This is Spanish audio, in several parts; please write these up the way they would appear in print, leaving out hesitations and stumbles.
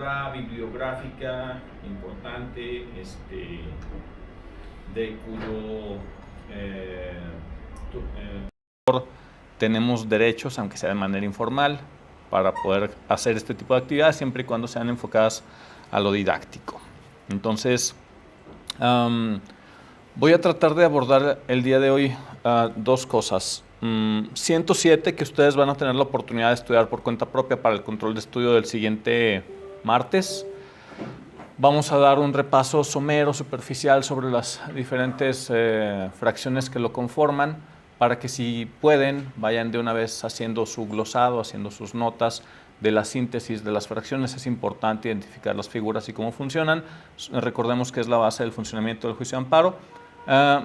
obra bibliográfica importante de cuyo tenemos derechos, aunque sea de manera informal, para poder hacer este tipo de actividades, siempre y cuando sean enfocadas a lo didáctico. Entonces, voy a tratar de abordar el día de hoy dos cosas. 107, que ustedes van a tener la oportunidad de estudiar por cuenta propia para el control de estudio del siguiente martes. Vamos a dar un repaso somero, superficial sobre las diferentes fracciones que lo conforman, para que si pueden, vayan de una vez haciendo su glosado, haciendo sus notas de la síntesis de las fracciones. Es importante identificar las figuras y cómo funcionan. Recordemos que es la base del funcionamiento del juicio de amparo.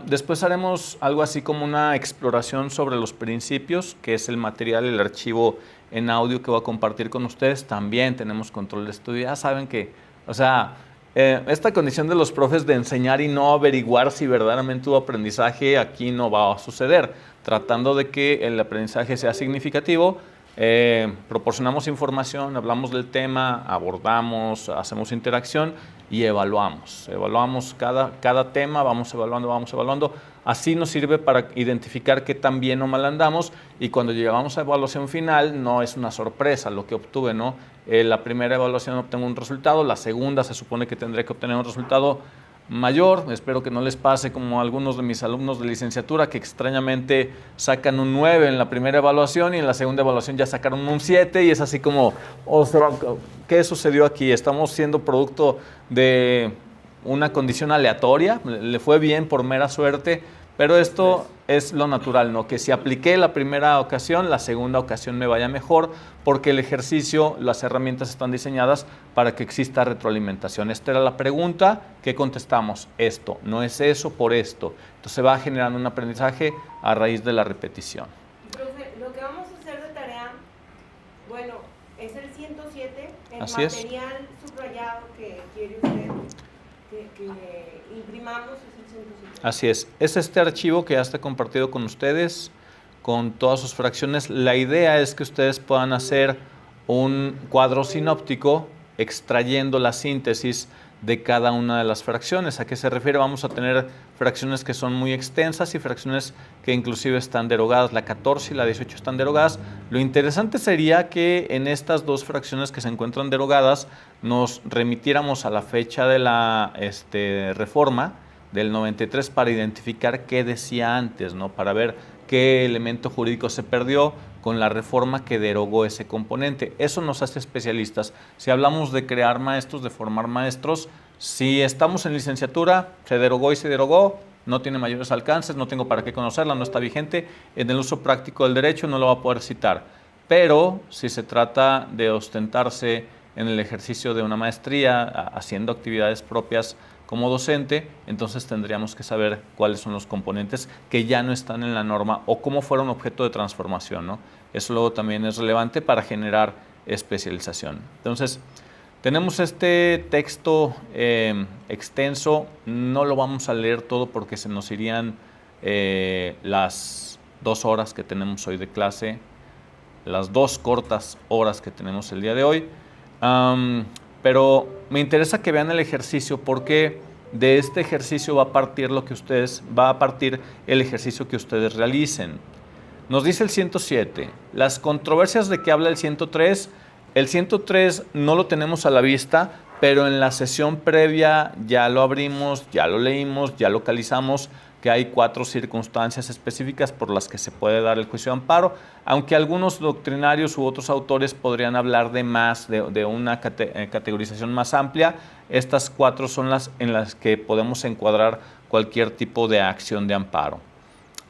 Después haremos algo así como una exploración sobre los principios, que es el material, el archivo en audio que voy a compartir con ustedes. También tenemos control de estudio. Ya saben que, o sea, esta condición de los profes de enseñar y no averiguar si verdaderamente hubo aprendizaje, aquí no va a suceder. Tratando de que el aprendizaje sea significativo, proporcionamos información, hablamos del tema, abordamos, hacemos interacción y evaluamos. Evaluamos cada tema, vamos evaluando. Así nos sirve para identificar qué tan bien o mal andamos, y cuando llegamos a evaluación final no es una sorpresa lo que obtuve, ¿no? La primera evaluación obtengo un resultado, la segunda se supone que tendré que obtener un resultado mayor. Espero que no les pase como a algunos de mis alumnos de licenciatura, que extrañamente sacan un 9 en la primera evaluación y en la segunda evaluación ya sacaron un 7, y es así como, oh, ¿qué sucedió aquí? ¿Estamos siendo producto de una condición aleatoria? ¿Le fue bien por mera suerte? Pero esto es lo natural, ¿no? Que si apliqué la primera ocasión, la segunda ocasión me vaya mejor, porque el ejercicio, las herramientas están diseñadas para que exista retroalimentación. Esta era la pregunta que contestamos. Esto, no es eso, por esto. Entonces va generando un aprendizaje a raíz de la repetición. Profe, lo que vamos a hacer de tarea, bueno, es el 107, el Así material subrayado que quiere usted que imprimamos es el 107. Así es este archivo que ya está compartido con ustedes, con todas sus fracciones. La idea es que ustedes puedan hacer un cuadro sinóptico extrayendo la síntesis de cada una de las fracciones. ¿A qué se refiere? Vamos a tener fracciones que son muy extensas y fracciones que inclusive están derogadas. La 14 y la 18 están derogadas. Lo interesante sería que en estas dos fracciones que se encuentran derogadas nos remitiéramos a la fecha de la reforma del 93 para identificar qué decía antes, ¿no? Para ver qué elemento jurídico se perdió con la reforma que derogó ese componente. Eso nos hace especialistas. Si hablamos de crear maestros, de formar maestros, si estamos en licenciatura, se derogó y se derogó, no tiene mayores alcances, no tengo para qué conocerla, no está vigente, en el uso práctico del derecho no lo va a poder citar. Pero si se trata de ostentarse en el ejercicio de una maestría, haciendo actividades propias como docente, entonces tendríamos que saber cuáles son los componentes que ya no están en la norma o cómo fueron objeto de transformación, ¿no? Eso luego también es relevante para generar especialización. Entonces, tenemos este texto extenso, no lo vamos a leer todo porque se nos irían las 2 horas que tenemos hoy de clase, las 2 cortas horas que tenemos el día de hoy. Pero me interesa que vean el ejercicio, porque de este ejercicio va a partir el ejercicio que ustedes realicen. Nos dice el 107, las controversias de que habla el 103 no lo tenemos a la vista, pero en la sesión previa ya lo abrimos, ya lo leímos, ya localizamos que hay 4 circunstancias específicas por las que se puede dar el juicio de amparo, aunque algunos doctrinarios u otros autores podrían hablar de más, de una categorización más amplia. Estas 4 son las en las que podemos encuadrar cualquier tipo de acción de amparo,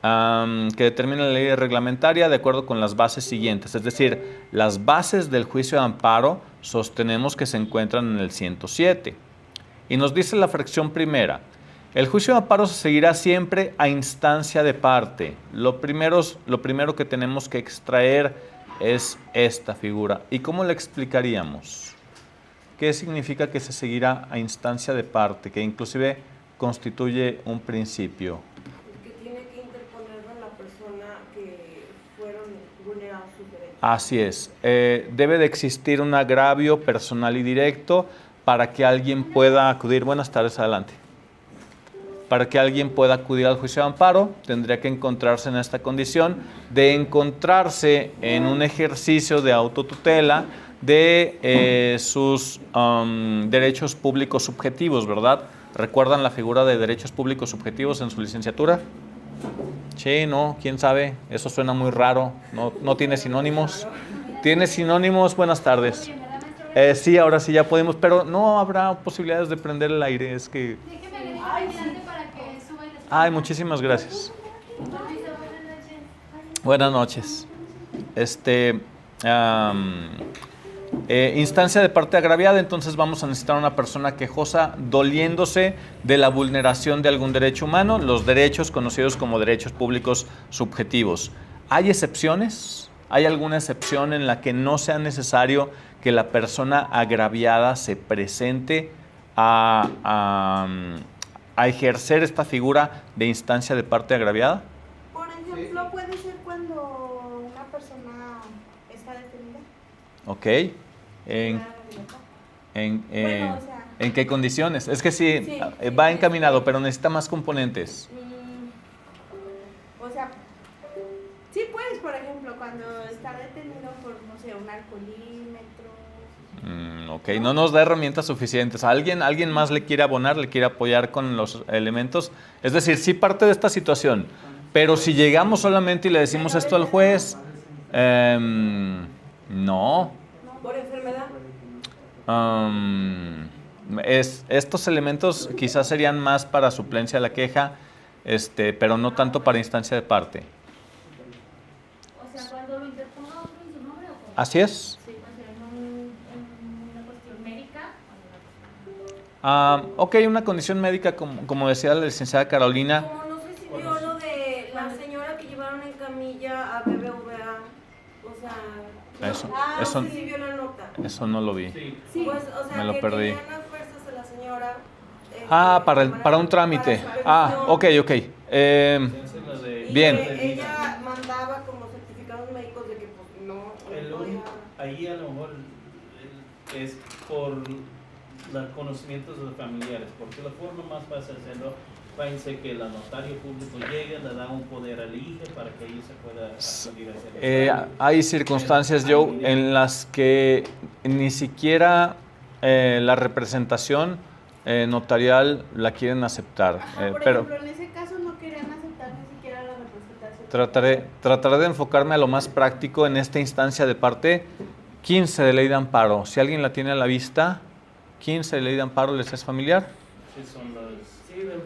que determina la ley reglamentaria de acuerdo con las bases siguientes, es decir, las bases del juicio de amparo sostenemos que se encuentran en el 107. Y nos dice la fracción primera: el juicio de amparo se seguirá siempre a instancia de parte. Lo primero que tenemos que extraer es esta figura. ¿Y cómo la explicaríamos? ¿Qué significa que se seguirá a instancia de parte? Que inclusive constituye un principio. Que tiene que interponerlo la persona que fueron vulnerados sus derechos. Así es. Debe de existir un agravio personal y directo para que alguien pueda acudir. Buenas tardes, adelante. Para que alguien pueda acudir al juicio de amparo, tendría que encontrarse en esta condición de encontrarse en un ejercicio de autotutela de sus derechos públicos subjetivos, ¿verdad? ¿Recuerdan la figura de derechos públicos subjetivos en su licenciatura? Sí, no, quién sabe, eso suena muy raro, no tiene sinónimos. ¿Tiene sinónimos? Buenas tardes. Sí, ahora sí ya podemos, pero no habrá posibilidades de prender el aire, es que... Ay, muchísimas gracias. Buenas noches. Instancia de parte agraviada, entonces vamos a necesitar una persona quejosa doliéndose de la vulneración de algún derecho humano, los derechos conocidos como derechos públicos subjetivos. ¿Hay excepciones? ¿Hay alguna excepción en la que no sea necesario que la persona agraviada se presente a ejercer esta figura de instancia de parte agraviada? Por ejemplo, puede ser cuando una persona está detenida. Ok. ¿En qué condiciones? Es que sí, va encaminado, pero necesita más componentes. O sea, sí, pues, por ejemplo, cuando está detenido por, no sé, un alcoholímetro. Ok, no nos da herramientas suficientes. ¿Alguien más le quiere abonar, le quiere apoyar con los elementos? Es decir, sí parte de esta situación, pero si llegamos solamente y le decimos esto al juez, no. ¿Por enfermedad? Estos elementos quizás serían más para suplencia de la queja, pero no tanto para instancia de parte. O sea, cuando lo interponga otro en su nombre, ¿o cómo? Así es. Sí, pues en una cuestión médica. Ok, una condición médica, como decía la licenciada Carolina. Como no sé si vio lo de la señora que llevaron en camilla a BBVA, o sea... Eso, no eso, sé si vio la nota. eso no lo vi. Pues, o sea, Me lo que perdí. tenían las fuerzas de la señora... Para un trámite. Ok. Y Bien. que ella mandaba como certificados médicos de que pues no podía... Ahí a lo mejor es por los conocimientos de los familiares, porque la forma más fácil de hacerlo va a ser que el notario público llegue, le da un poder al hijo para que ella se pueda acudir a hacer Hay circunstancias, Joe, en las que ni siquiera la representación notarial la quieren aceptar. Por Pero ejemplo, en ese caso no querían aceptar ni siquiera la representación. trataré de enfocarme a lo más práctico en esta instancia de parte 15 de ley de amparo. Si alguien la tiene a la vista, 15 de ley de amparo, ¿les es familiar? Sí, son los... Sí, de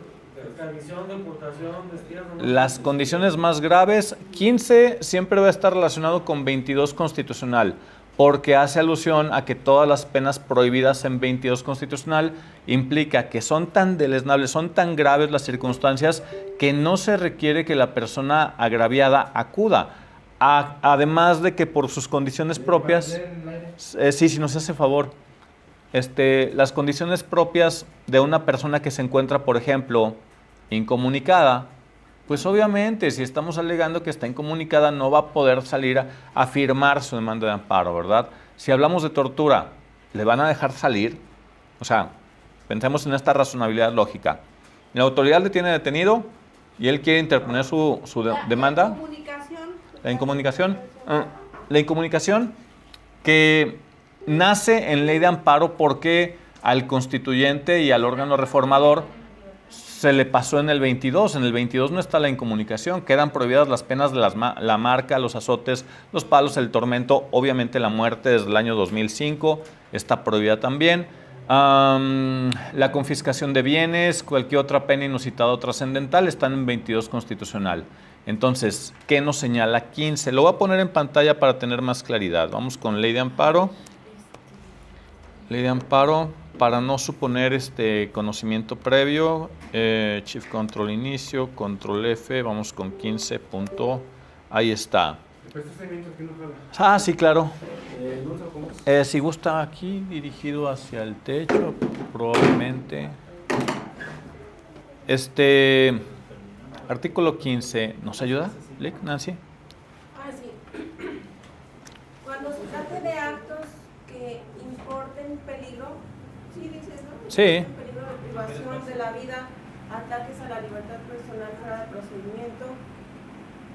extradición, deportación, destierro. ¿No? Las condiciones más graves, 15 siempre va a estar relacionado con 22 constitucional, porque hace alusión a que todas las penas prohibidas en 22 constitucional implica que son tan deleznables, son tan graves las circunstancias que no se requiere que la persona agraviada acuda. Además de que por sus condiciones propias, sí, si nos hace favor, las condiciones propias de una persona que se encuentra, por ejemplo, incomunicada, pues obviamente si estamos alegando que está incomunicada no va a poder salir a firmar su demanda de amparo, ¿verdad? Si hablamos de tortura, ¿le van a dejar salir? O sea, pensemos en esta razonabilidad lógica. La autoridad le tiene detenido y él quiere interponer su demanda. La incomunicación. La incomunicación que nace en ley de amparo porque al constituyente y al órgano reformador se le pasó en el 22. En el 22 no está la incomunicación. Quedan prohibidas las penas de la marca, los azotes, los palos, el tormento. Obviamente la muerte desde el año 2005 está prohibida también. La confiscación de bienes, cualquier otra pena inusitada o trascendental están en 22 constitucional. Entonces, ¿qué nos señala 15? Lo voy a poner en pantalla para tener más claridad. Vamos con ley de amparo. Ley de amparo, para no suponer conocimiento previo, Chief Control inicio, Control F, vamos con 15 punto, ahí está. Sí, claro. Si gusta aquí, dirigido hacia el techo, probablemente. Artículo 15, ¿nos ayuda, Lick, Nancy? Sí. Sí. Peligro de privación de la vida, ataques a la libertad personal fuera de procedimiento.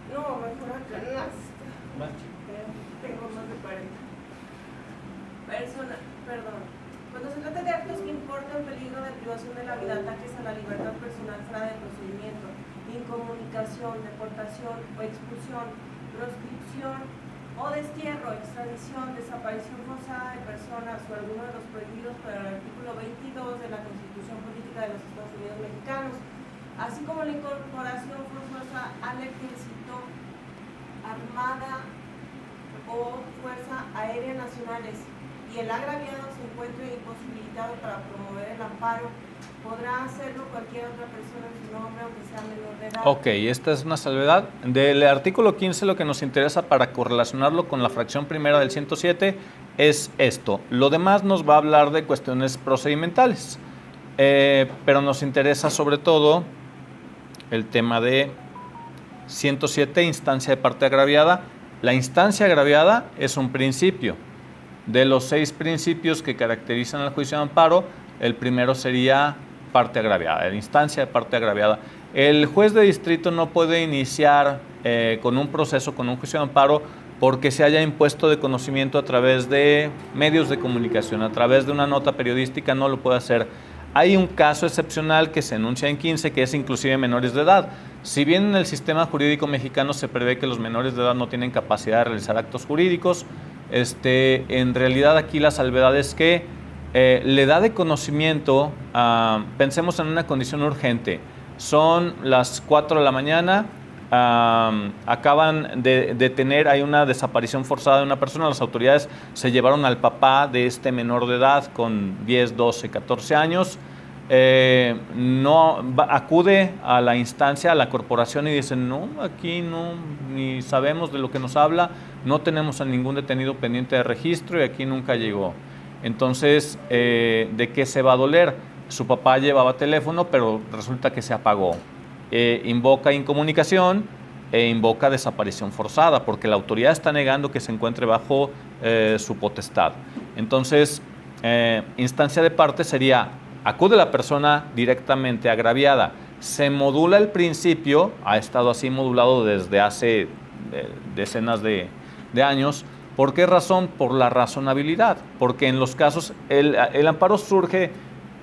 No, mejor acá no. Tengo más de 40. Cuando se trata de actos que importan peligro de privación de la vida, ataques a la libertad personal fuera de procedimiento, incomunicación, deportación o expulsión, proscripción o destierro, extradición, desaparición forzada de personas o alguno de los prohibidos por el artículo 22 de la Constitución Política de los Estados Unidos Mexicanos, así como la incorporación forzosa al ejército, armada o fuerza aérea nacionales, y el agraviado se encuentre imposibilitado para promover el amparo, podrá hacerlo cualquier otra persona en su nombre, aunque sea menor de edad. Ok, esta es una salvedad. Del artículo 15 lo que nos interesa para correlacionarlo con la fracción primera del 107 es esto. Lo demás nos va a hablar de cuestiones procedimentales, pero nos interesa sobre todo el tema de 107, instancia de parte agraviada. La instancia agraviada es un principio. De los 6 principios que caracterizan al juicio de amparo, el primero sería parte agraviada, la instancia de parte agraviada. El juez de distrito no puede iniciar con un proceso, con un juicio de amparo, porque se haya impuesto de conocimiento a través de medios de comunicación, a través de una nota periodística, no lo puede hacer. Hay un caso excepcional que se enuncia en 15, que es inclusive menores de edad. Si bien en el sistema jurídico mexicano se prevé que los menores de edad no tienen capacidad de realizar actos jurídicos, en realidad aquí la salvedad es que le da de conocimiento, pensemos en una condición urgente, son las 4 de la mañana, acaban de tener, hay una desaparición forzada de una persona, las autoridades se llevaron al papá de este menor de edad con 10, 12, 14 años, acude a la instancia, a la corporación y dicen, no, aquí no, ni sabemos de lo que nos habla, no tenemos a ningún detenido pendiente de registro y aquí nunca llegó. Entonces, ¿de qué se va a doler? Su papá llevaba teléfono, pero resulta que se apagó. Invoca incomunicación e invoca desaparición forzada, porque la autoridad está negando que se encuentre bajo su potestad. Entonces, instancia de parte sería, acude la persona directamente agraviada, se modula el principio, ha estado así modulado desde hace decenas de años. ¿Por qué razón? Por la razonabilidad, porque en los casos, el amparo surge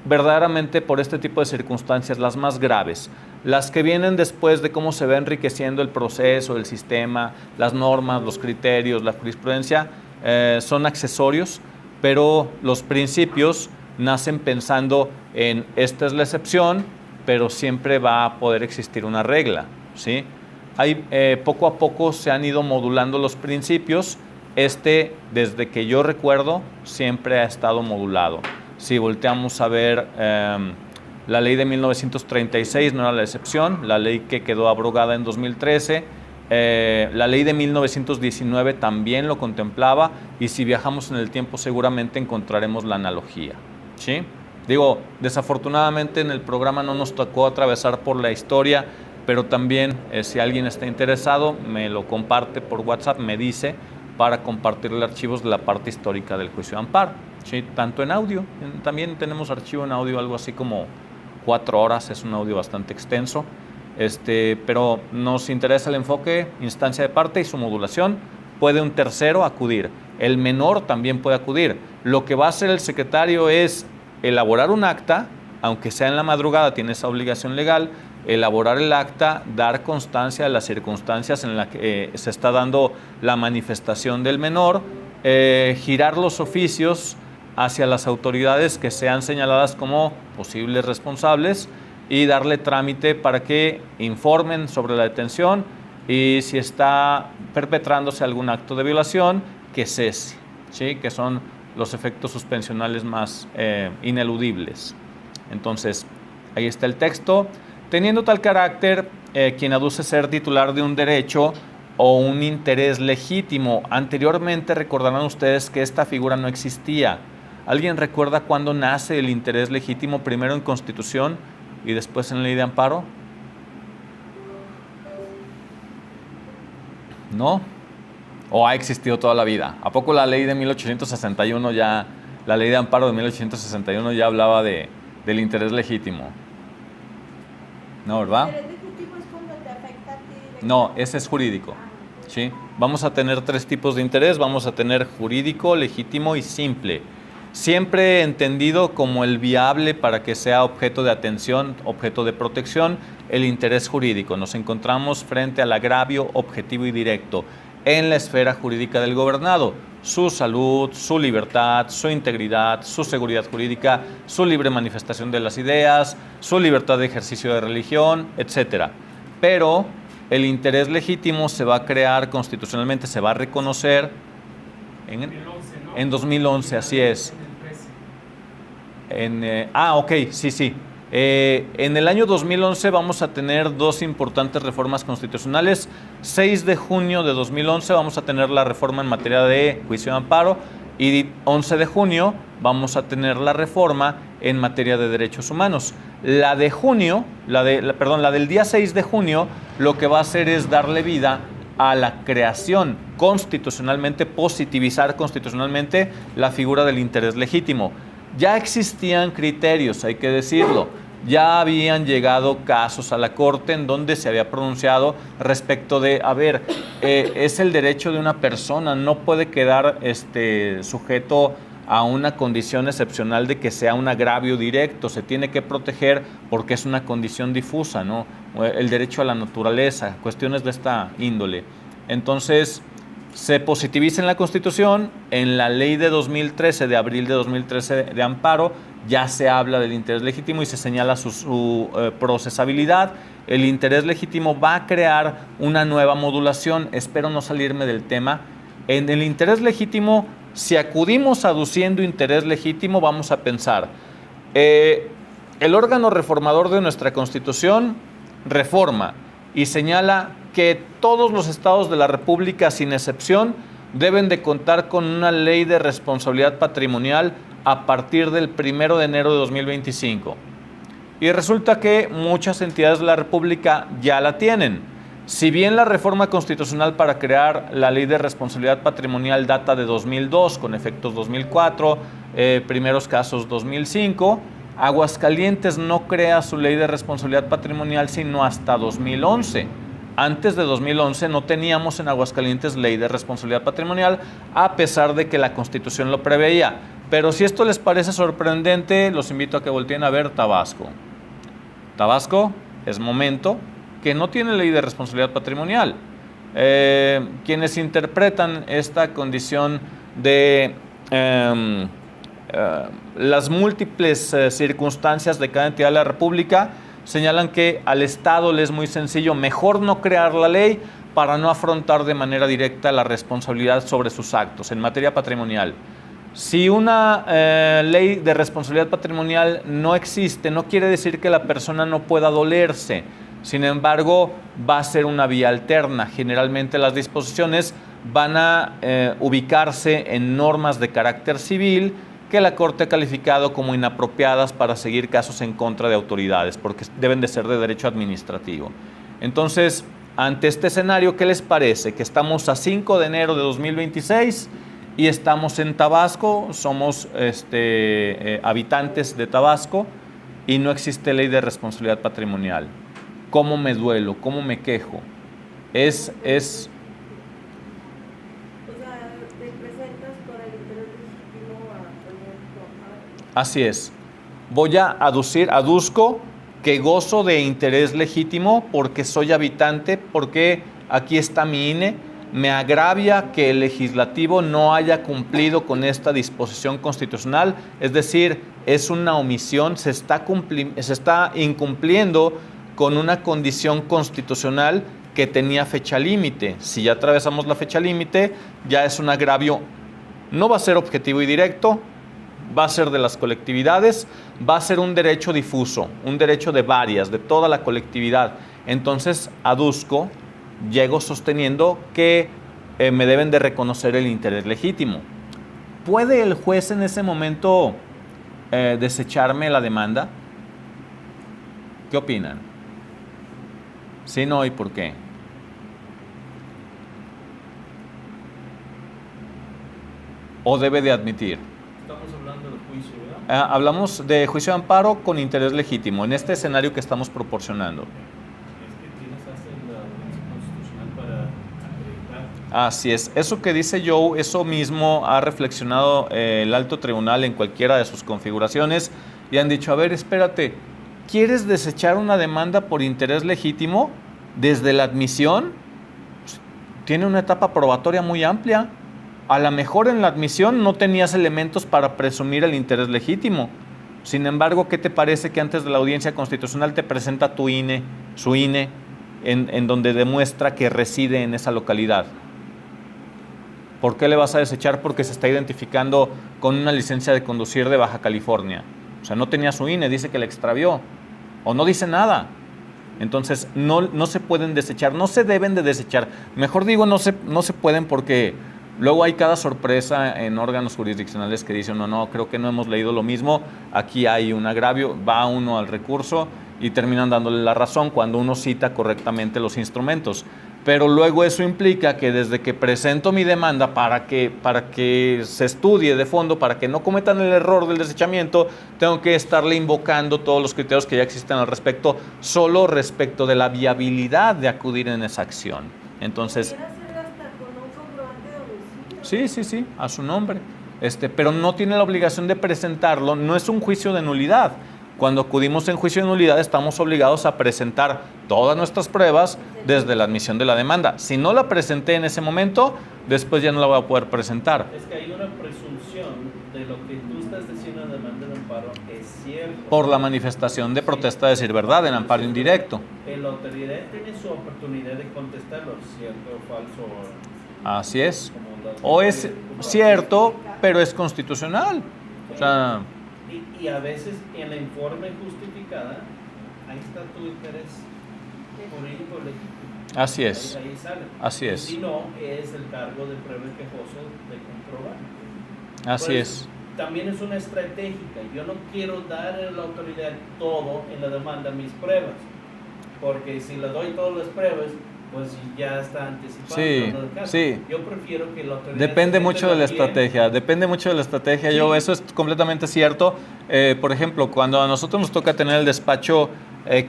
verdaderamente por este tipo de circunstancias, las más graves, las que vienen después de cómo se va enriqueciendo el proceso, el sistema, las normas, los criterios, la jurisprudencia, son accesorios, pero los principios nacen pensando en esta es la excepción, pero siempre va a poder existir una regla, ¿sí? Poco a poco se han ido modulando los principios. Desde que yo recuerdo, siempre ha estado modulado. Si volteamos a ver, la ley de 1936 no era la excepción, la ley que quedó abrogada en 2013, la ley de 1919 también lo contemplaba, y si viajamos en el tiempo seguramente encontraremos la analogía, ¿sí? Digo, desafortunadamente en el programa no nos tocó atravesar por la historia, pero también si alguien está interesado, me lo comparte por WhatsApp, me dice, para compartirle archivos de la parte histórica del juicio de amparo, ¿sí? Tanto en audio, también tenemos archivo en audio, algo así como 4 horas, es un audio bastante extenso, pero nos interesa el enfoque, instancia de parte y su modulación. Puede un tercero acudir, el menor también puede acudir. Lo que va a hacer el secretario es elaborar un acta, aunque sea en la madrugada, tiene esa obligación legal, elaborar el acta, dar constancia de las circunstancias en las que se está dando la manifestación del menor, girar los oficios hacia las autoridades que sean señaladas como posibles responsables y darle trámite para que informen sobre la detención y si está perpetrándose algún acto de violación, que cese, ¿sí? Que son los efectos suspensionales más ineludibles. Entonces, ahí está el texto. Teniendo tal carácter, quien aduce ser titular de un derecho o un interés legítimo. Anteriormente recordarán ustedes que esta figura no existía. ¿Alguien recuerda cuándo nace el interés legítimo? Primero en Constitución y después en Ley de Amparo. ¿No? ¿O ha existido toda la vida? ¿A poco la ley de 1861 ya, la Ley de Amparo de 1861 ya hablaba de del interés legítimo. ¿No, verdad? El interés legítimo es cuando te afecta a ti directamente. No, ese es jurídico. ¿Sí? Vamos a tener 3 tipos de interés. Vamos a tener jurídico, legítimo y simple. Siempre entendido como el viable para que sea objeto de atención, objeto de protección, el interés jurídico. Nos encontramos frente al agravio objetivo y directo en la esfera jurídica del gobernado. Su salud, su libertad, su integridad, su seguridad jurídica, su libre manifestación de las ideas, su libertad de ejercicio de religión, etc. Pero el interés legítimo se va a crear constitucionalmente, se va a reconocer en 2011, así es. Ok, sí. En el año 2011 vamos a tener 2 importantes reformas constitucionales. 6 de junio de 2011 vamos a tener la reforma en materia de juicio de amparo y 11 de junio vamos a tener la reforma en materia de derechos humanos. La de junio, la del día 6 de junio, lo que va a hacer es darle vida a la creación constitucionalmente, positivizar constitucionalmente la figura del interés legítimo. Ya existían criterios, hay que decirlo. Ya habían llegado casos a la Corte en donde se había pronunciado respecto de, es el derecho de una persona, no puede quedar sujeto a una condición excepcional de que sea un agravio directo, se tiene que proteger porque es una condición difusa, ¿no? El derecho a la naturaleza, cuestiones de esta índole. Entonces, se positiviza en la Constitución, en la ley de 2013, de abril de 2013 de amparo, ya se habla del interés legítimo y se señala su procesabilidad. El interés legítimo va a crear una nueva modulación, espero no salirme del tema. En el interés legítimo, si acudimos aduciendo interés legítimo, vamos a pensar, el órgano reformador de nuestra Constitución reforma y señala que todos los estados de la República, sin excepción, deben de contar con una ley de responsabilidad patrimonial a partir del 1 de enero de 2025. Y resulta que muchas entidades de la República ya la tienen. Si bien la reforma constitucional para crear la ley de responsabilidad patrimonial data de 2002, con efectos 2004, primeros casos 2005, Aguascalientes no crea su ley de responsabilidad patrimonial sino hasta 2011. Antes de 2011 no teníamos en Aguascalientes ley de responsabilidad patrimonial, a pesar de que la Constitución lo preveía. Pero si esto les parece sorprendente, los invito a que volteen a ver Tabasco. Tabasco es momento que no tiene ley de responsabilidad patrimonial. Quienes interpretan esta condición de las múltiples circunstancias de cada entidad de la República señalan que al Estado le es muy sencillo, mejor no crear la ley para no afrontar de manera directa la responsabilidad sobre sus actos en materia patrimonial. Si una ley de responsabilidad patrimonial no existe, no quiere decir que la persona no pueda dolerse. Sin embargo, va a ser una vía alterna. Generalmente las disposiciones van a ubicarse en normas de carácter civil que la Corte ha calificado como inapropiadas para seguir casos en contra de autoridades, porque deben de ser de derecho administrativo. Entonces, ante este escenario, ¿qué les parece? Que estamos a 5 de enero de 2026 y estamos en Tabasco, somos habitantes de Tabasco y no existe ley de responsabilidad patrimonial. ¿Cómo me duelo? ¿Cómo me quejo? Es O sea, te presentas con el interés legítimo a poner tu amparo. Así es. Voy a aduzco que gozo de interés legítimo porque soy habitante, porque aquí está mi INE. Me agravia que el legislativo no haya cumplido con esta disposición constitucional, es decir, es una omisión, se está incumpliendo con una condición constitucional que tenía fecha límite. Si ya atravesamos la fecha límite, ya es un agravio. No va a ser objetivo y directo, va a ser de las colectividades, va a ser un derecho difuso, un derecho de varias, de toda la colectividad. Entonces, llego sosteniendo que me deben de reconocer el interés legítimo. ¿Puede el juez en ese momento desecharme la demanda? ¿Qué opinan? ¿Sí, no y por qué? ¿O debe de admitir? Estamos hablando de juicio, ¿verdad? Hablamos de juicio de amparo con interés legítimo, en este escenario que estamos proporcionando. Es que tienes hasta la audiencia constitucional para acreditar. Así es. Eso que dice Joe, eso mismo ha reflexionado el alto tribunal en cualquiera de sus configuraciones y han dicho, a ver, espérate, ¿quieres desechar una demanda por interés legítimo desde la admisión? Tiene una etapa probatoria muy amplia. A lo mejor en la admisión no tenías elementos para presumir el interés legítimo. Sin embargo, ¿qué te parece que antes de la audiencia constitucional te presenta tu INE, su INE, en donde demuestra que reside en esa localidad? ¿Por qué le vas a desechar? Porque se está identificando con una licencia de conducir de Baja California. O sea, no tenía su INE, dice que la extravió. O no dice nada. Entonces, no se pueden desechar, no se deben de desechar. Mejor digo, no se pueden porque luego hay cada sorpresa en órganos jurisdiccionales que dicen, no, creo que no hemos leído lo mismo, aquí hay un agravio, va uno al recurso y terminan dándole la razón cuando uno cita correctamente los instrumentos. Pero luego eso implica que desde que presento mi demanda para que se estudie de fondo, para que no cometan el error del desechamiento, tengo que estarle invocando todos los criterios que ya existen al respecto, solo respecto de la viabilidad de acudir en esa acción. Entonces, Pudiera ser hasta con un comprobante de domicilio. sí, a su nombre. Pero no tiene la obligación de presentarlo, no es un juicio de nulidad. Cuando acudimos en juicio de nulidad estamos obligados a presentar todas nuestras pruebas desde la admisión de la demanda. Si no la presenté en ese momento, después ya no la voy a poder presentar. Es que hay una presunción de lo que tú estás diciendo en demanda de amparo es cierto. Por la manifestación de protesta de decir verdad en amparo indirecto. La autoridad tiene su oportunidad de contestarlo, cierto o falso. Así es. Como la- O es cierto, pero es constitucional. O sea, Y a veces en la informe justificada, ahí está tu interés jurídico legítimo. así es. Ahí sale. Así es. Si no, es el cargo de prueba quejoso de comprobar. Así Pues, es. También es una estratégica. Yo no quiero dar a la autoridad todo en la demanda, mis pruebas. Porque si le doy todas las pruebas, pues ya está anticipado. Sí, todo el caso. sí. Yo prefiero que la autoridad... Depende se mucho de la meta bien. estrategia, depende mucho de la estrategia. Sí. Eso es completamente cierto. Por ejemplo, cuando a nosotros nos toca tener el despacho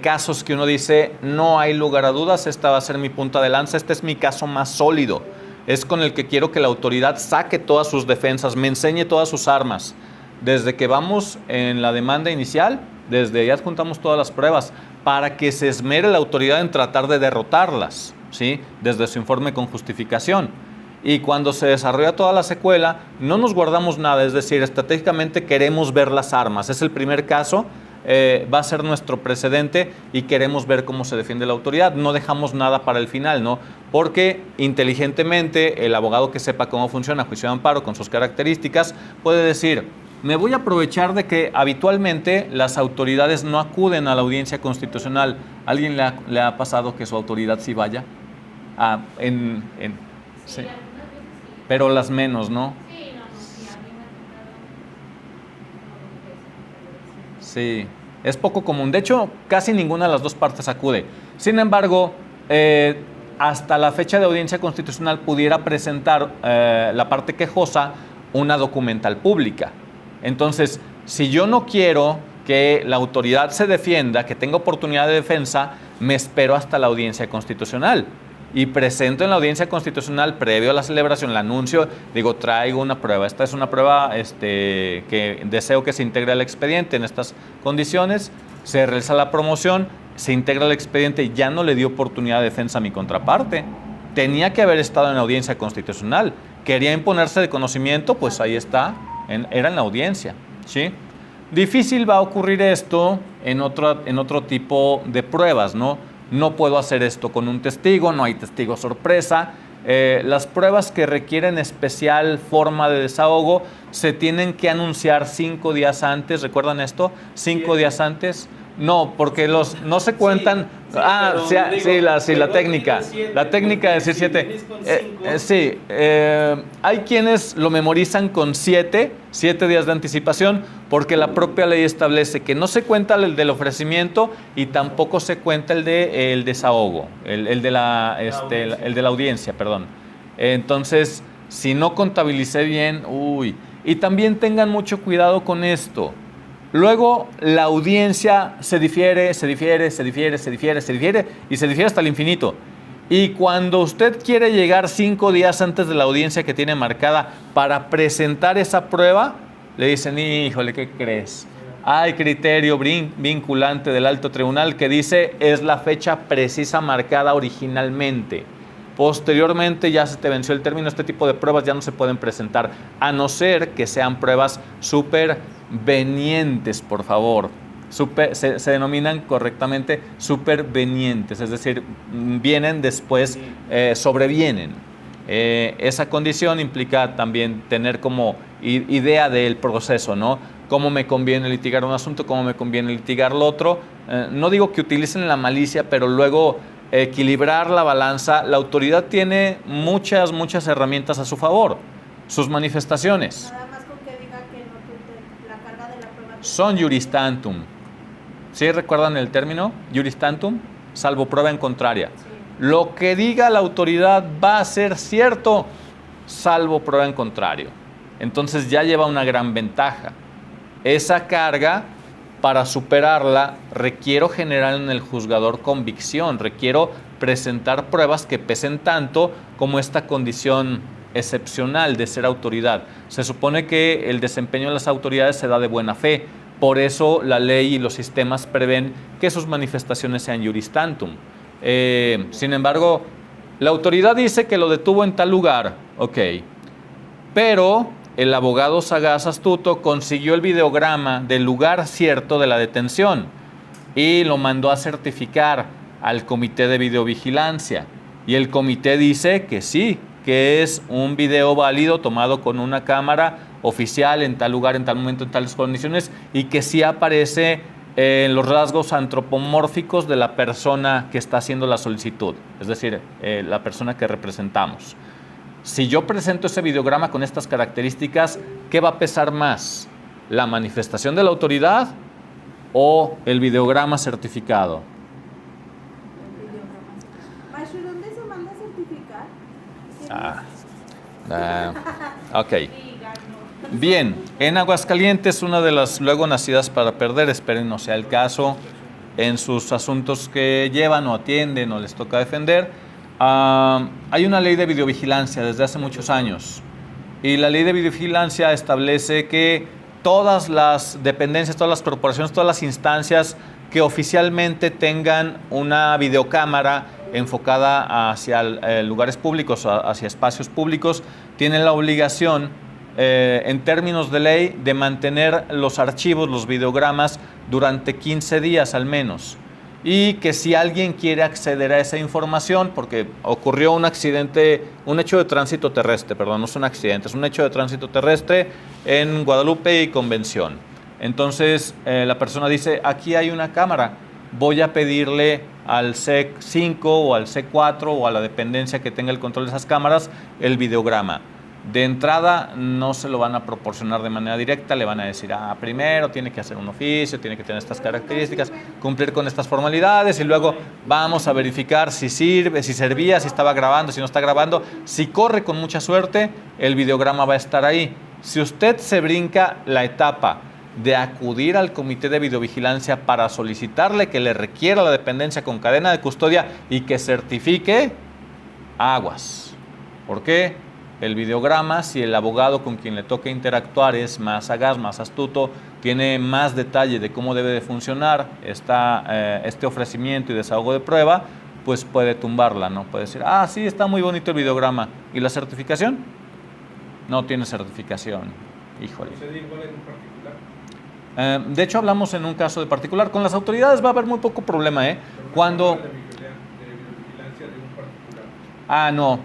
casos que uno dice, no hay lugar a dudas, esta va a ser mi punta de lanza, este es mi caso más sólido. Es con el que quiero que la autoridad saque todas sus defensas, me enseñe todas sus armas. Desde que vamos en la demanda inicial, desde ya adjuntamos todas las pruebas, para que se esmere la autoridad en tratar de derrotarlas, ¿sí? Desde su informe con justificación. Y cuando se desarrolla toda la secuela, no nos guardamos nada, es decir, estratégicamente queremos ver las armas. Es el primer caso, va a ser nuestro precedente y queremos ver cómo se defiende la autoridad. No dejamos nada para el final, ¿no? Porque inteligentemente el abogado que sepa cómo funciona juicio de amparo con sus características puede decir, me voy a aprovechar de que habitualmente las autoridades no acuden a la audiencia constitucional. ¿Alguien le ha pasado que su autoridad sí vaya? Sí. Sí, algunas veces sí. Pero las menos, ¿no? Sí, sí, a mí me ha tocado. Sí, es poco común. De hecho, casi ninguna de las dos partes acude. Sin embargo, hasta la fecha de audiencia constitucional pudiera presentar la parte quejosa una documental pública. Entonces, si yo no quiero que la autoridad se defienda, que tenga oportunidad de defensa, me espero hasta la audiencia constitucional y presento en la audiencia constitucional, previo a la celebración, el anuncio, digo, traigo una prueba. Esta es una prueba que deseo que se integre al expediente en estas condiciones. Se realiza la promoción, se integra el expediente y ya no le dio oportunidad de defensa a mi contraparte. Tenía que haber estado en la audiencia constitucional. Quería imponerse de conocimiento, pues ahí está. Era en la audiencia, ¿sí? Difícil va a ocurrir esto en otro tipo de pruebas, ¿no? No puedo hacer esto con un testigo, no hay testigo sorpresa. Las pruebas que requieren especial forma de desahogo se tienen que anunciar 5 días antes, ¿recuerdan esto? 5 días antes. No, porque no se cuentan. La técnica. La técnica de decir 7. Hay quienes lo memorizan con 7 días de anticipación, porque la propia ley establece que no se cuenta el del ofrecimiento y tampoco se cuenta el del desahogo, el de la audiencia, perdón. Entonces, si no contabilicé bien, Y también tengan mucho cuidado con esto. Luego la audiencia se difiere y se difiere hasta el infinito. Y cuando usted quiere llegar 5 días antes de la audiencia que tiene marcada para presentar esa prueba, le dicen, híjole, ¿qué crees? Hay criterio vinculante del alto tribunal que dice es la fecha precisa marcada originalmente. Posteriormente ya se te venció el término, este tipo de pruebas ya no se pueden presentar, a no ser que sean pruebas supervenientes, por favor. Se denominan correctamente supervenientes, es decir, vienen después, sobrevienen. Esa condición implica también tener como idea del proceso, ¿no? Cómo me conviene litigar un asunto, cómo me conviene litigar lo otro. No digo que utilicen la malicia, pero luego equilibrar la balanza. La autoridad tiene muchas herramientas a su favor. Sus manifestaciones Nada más con que diga que no la carga de la prueba. son juris tantum. ¿Sí recuerdan el término? Juris tantum, salvo prueba en contraria. Sí. Lo que diga la autoridad va a ser cierto, salvo prueba en contrario. Entonces ya lleva una gran ventaja. Esa carga, para superarla, requiero generar en el juzgador convicción, requiero presentar pruebas que pesen tanto como esta condición excepcional de ser autoridad. Se supone que el desempeño de las autoridades se da de buena fe, por eso la ley y los sistemas prevén que sus manifestaciones sean juris tantum. Sin embargo, la autoridad dice que lo detuvo en tal lugar, ok, pero el abogado sagaz astuto consiguió el videograma del lugar cierto de la detención y lo mandó a certificar al comité de videovigilancia. Y el comité dice que sí, que es un video válido tomado con una cámara oficial en tal lugar, en tal momento, en tales condiciones, y que sí aparece en los rasgos antropomórficos de la persona que está haciendo la solicitud, es decir, la persona que representamos. Si yo presento ese videograma con estas características, ¿qué va a pesar más? ¿La manifestación de la autoridad o el videograma certificado? Maestro, ¿dónde se manda a certificar? Ok. Bien, en Aguascalientes, una de las luego nacidas para perder, esperen no sea el caso, en sus asuntos que llevan o atienden o les toca defender, hay una ley de videovigilancia desde hace muchos años. Y la ley de videovigilancia establece que todas las dependencias, todas las corporaciones, todas las instancias que oficialmente tengan una videocámara enfocada hacia lugares públicos, hacia espacios públicos, tienen la obligación, en términos de ley, de mantener los archivos, los videogramas, durante 15 días al menos. Y que si alguien quiere acceder a esa información, porque ocurrió un accidente, un hecho de tránsito terrestre, perdón, no es un accidente, es un hecho de tránsito terrestre en Guadalupe y Convención. Entonces la persona dice, aquí hay una cámara, voy a pedirle al SEC 5 o al SEC 4 o a la dependencia que tenga el control de esas cámaras el videograma. De entrada no se lo van a proporcionar de manera directa, le van a decir, primero tiene que hacer un oficio, tiene que tener estas características, cumplir con estas formalidades y luego vamos a verificar si sirve, si servía, si estaba grabando, si no está grabando. Si corre con mucha suerte, el videograma va a estar ahí. Si usted se brinca la etapa de acudir al comité de videovigilancia para solicitarle que le requiera la dependencia con cadena de custodia y que certifique, aguas. ¿Por qué? El videograma, si el abogado con quien le toca interactuar es más sagaz, más astuto, tiene más detalle de cómo debe de funcionar este ofrecimiento y desahogo de prueba, pues puede tumbarla, ¿no? Puede decir, sí, está muy bonito el videograma. ¿Y la certificación? No tiene certificación. Híjole. ¿Sucede igual en particular? De hecho, hablamos en un caso de particular. Con las autoridades va a haber muy poco problema, ¿eh? Cuando... No.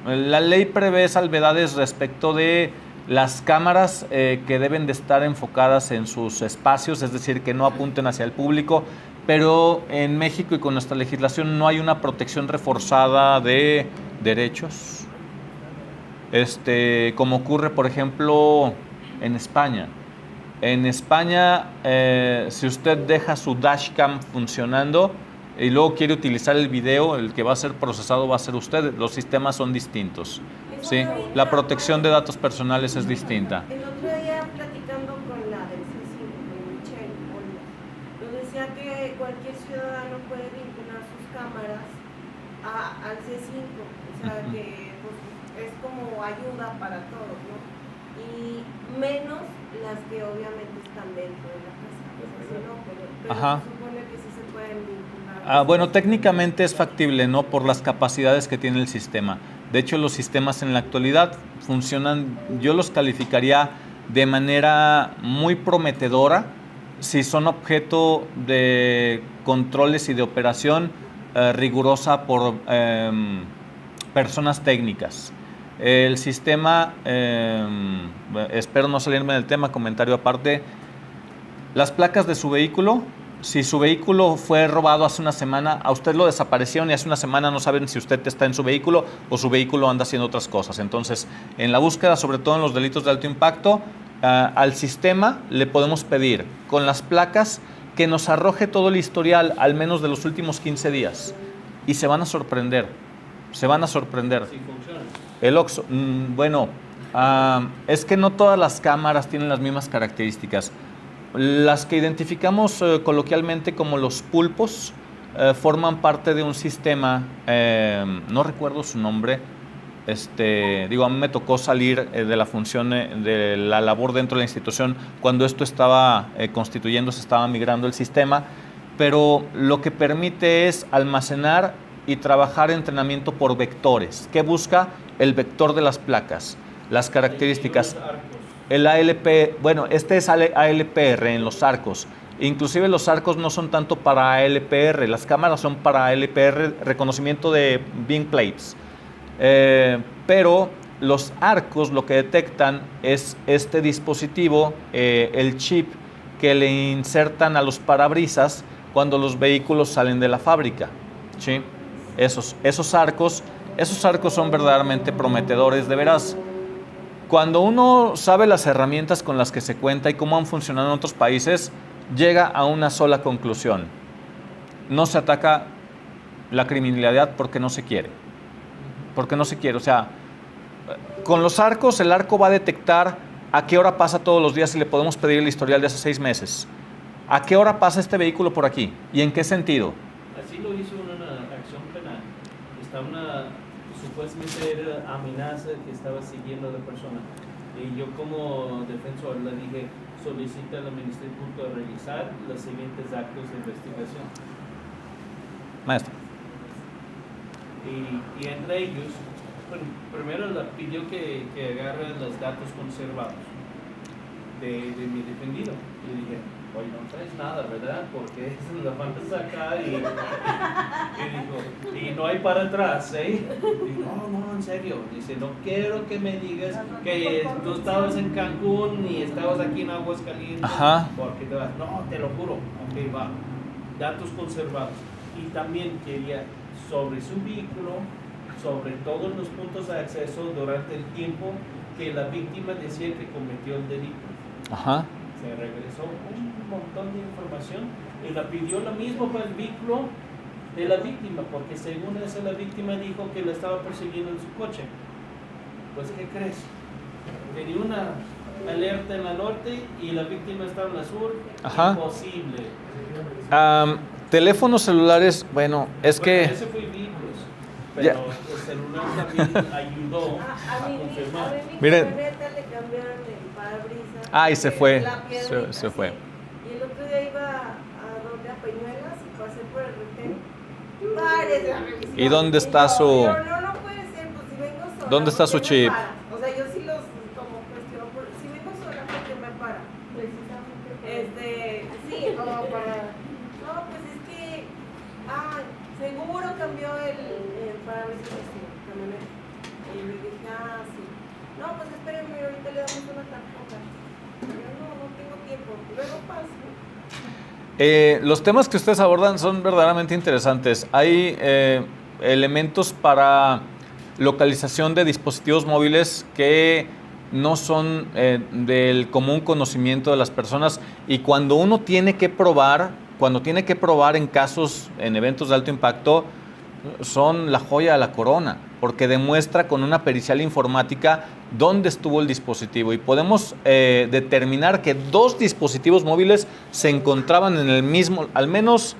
La ley prevé salvedades respecto de las cámaras que deben de estar enfocadas en sus espacios, es decir, que no apunten hacia el público, pero en México y con nuestra legislación no hay una protección reforzada de derechos, como ocurre, por ejemplo, en España. En España, si usted deja su dashcam funcionando, y luego quiere utilizar el video, el que va a ser procesado va a ser usted. Los sistemas son distintos. ¿sí? La protección de datos personales es distinta. El otro día platicando con la del C5, con Michelle Olmos, nos decía que cualquier ciudadano puede vincular sus cámaras al C5, o sea que pues, es como ayuda para todos, ¿no? Y menos las que obviamente están dentro de la casa, pues así no, pero Ajá. se supone que sí se pueden vincular. Bueno, técnicamente es factible, ¿no? Por las capacidades que tiene el sistema. De hecho, los sistemas en la actualidad funcionan, yo los calificaría de manera muy prometedora si son objeto de controles y de operación rigurosa por personas técnicas. El sistema, espero no salirme del tema, comentario aparte, las placas de su vehículo, si su vehículo fue robado hace una semana, a usted lo desaparecieron y hace una semana no saben si usted está en su vehículo o su vehículo anda haciendo otras cosas. Entonces, en la búsqueda, sobre todo en los delitos de alto impacto, al sistema le podemos pedir con las placas que nos arroje todo el historial, al menos de los últimos 15 días. Y se van a sorprender, se van a sorprender. Sí funciona. El OXXO, bueno, es que no todas las cámaras tienen las mismas características. Las que identificamos coloquialmente como los pulpos forman parte de un sistema, no recuerdo su nombre, digo, a mí me tocó salir de la función, de la labor dentro de la institución cuando esto estaba constituyéndose, estaba migrando el sistema, pero lo que permite es almacenar y trabajar entrenamiento por vectores. ¿Qué busca? El vector de las placas, las características. El ALP, bueno, este es ALPR en los arcos. Inclusive los arcos no son tanto para ALPR, las cámaras son para ALPR, reconocimiento de beam plates. Pero los arcos lo que detectan es este dispositivo, el chip que le insertan a los parabrisas cuando los vehículos salen de la fábrica, ¿sí? Esos arcos son verdaderamente prometedores, de veras. Cuando uno sabe las herramientas con las que se cuenta y cómo han funcionado en otros países, llega a una sola conclusión. No se ataca la criminalidad porque no se quiere. Porque no se quiere. O sea, con los arcos, el arco va a detectar a qué hora pasa todos los días y le podemos pedir el historial de hace 6 meses. ¿A qué hora pasa este vehículo por aquí? ¿Y en qué sentido? Así lo hizo una acción penal. Está supuestamente era amenaza que estaba siguiendo a la persona. Y yo como defensor le dije, solicita al Ministerio Público a realizar los siguientes actos de investigación. Maestro. Y entre ellos, bueno, primero le pidió que agarre los datos conservados de mi defendido. Y dije, oye, no traes nada, ¿verdad? Porque lo van a sacar y dijo, y no hay para atrás, ¿eh? Y no, en serio. Dice, no quiero que me digas que tú estabas en Cancún y estabas aquí en Aguascalientes. Ajá. Porque te vas, no, te lo juro. Ok, va. Datos conservados. Y también quería sobre su vehículo, sobre todos los puntos de acceso durante el tiempo que la víctima decía que cometió el delito. Ajá. Se regresó un montón de información y la pidió lo mismo para el vehículo de la víctima, porque según eso la víctima dijo que la estaba persiguiendo en su coche. Pues, ¿qué crees? Tenía una alerta en la norte y la víctima estaba en la sur. Ajá. Imposible. Teléfonos celulares, bueno, es que... Ese fue vehículos, pero Ya. el celular también ayudó a mi confirmar. Miren. camioneta le cambiaron el parabrisas. Ah, y se fue, La piedrita, se fue. sí. Y el otro día iba a donde a Peñuelas y pasé por el retén. Varias de la revisión. ¿Y dónde está Y yo, su- pero no puede ser, pues si vengo sola. ¿Dónde está ¿por su qué me chip? para? O sea, yo sí los como cuestiono. Si vengo sola, ¿por qué me para? Precisamente. Sí, como para... No, pues es que... seguro cambió el parabrisas de su camioneta. Y le dije, sí. No, pues espérenme, ahorita le damos una tarjeta. Yo no tengo tiempo. Luego paso. Los temas que ustedes abordan son verdaderamente interesantes. Hay elementos para localización de dispositivos móviles que no son del común conocimiento de las personas, y cuando uno tiene que probar, en casos, en eventos de alto impacto, son la joya de la corona, porque demuestra con una pericial informática dónde estuvo el dispositivo y podemos determinar que 2 dispositivos móviles se encontraban en el mismo, al menos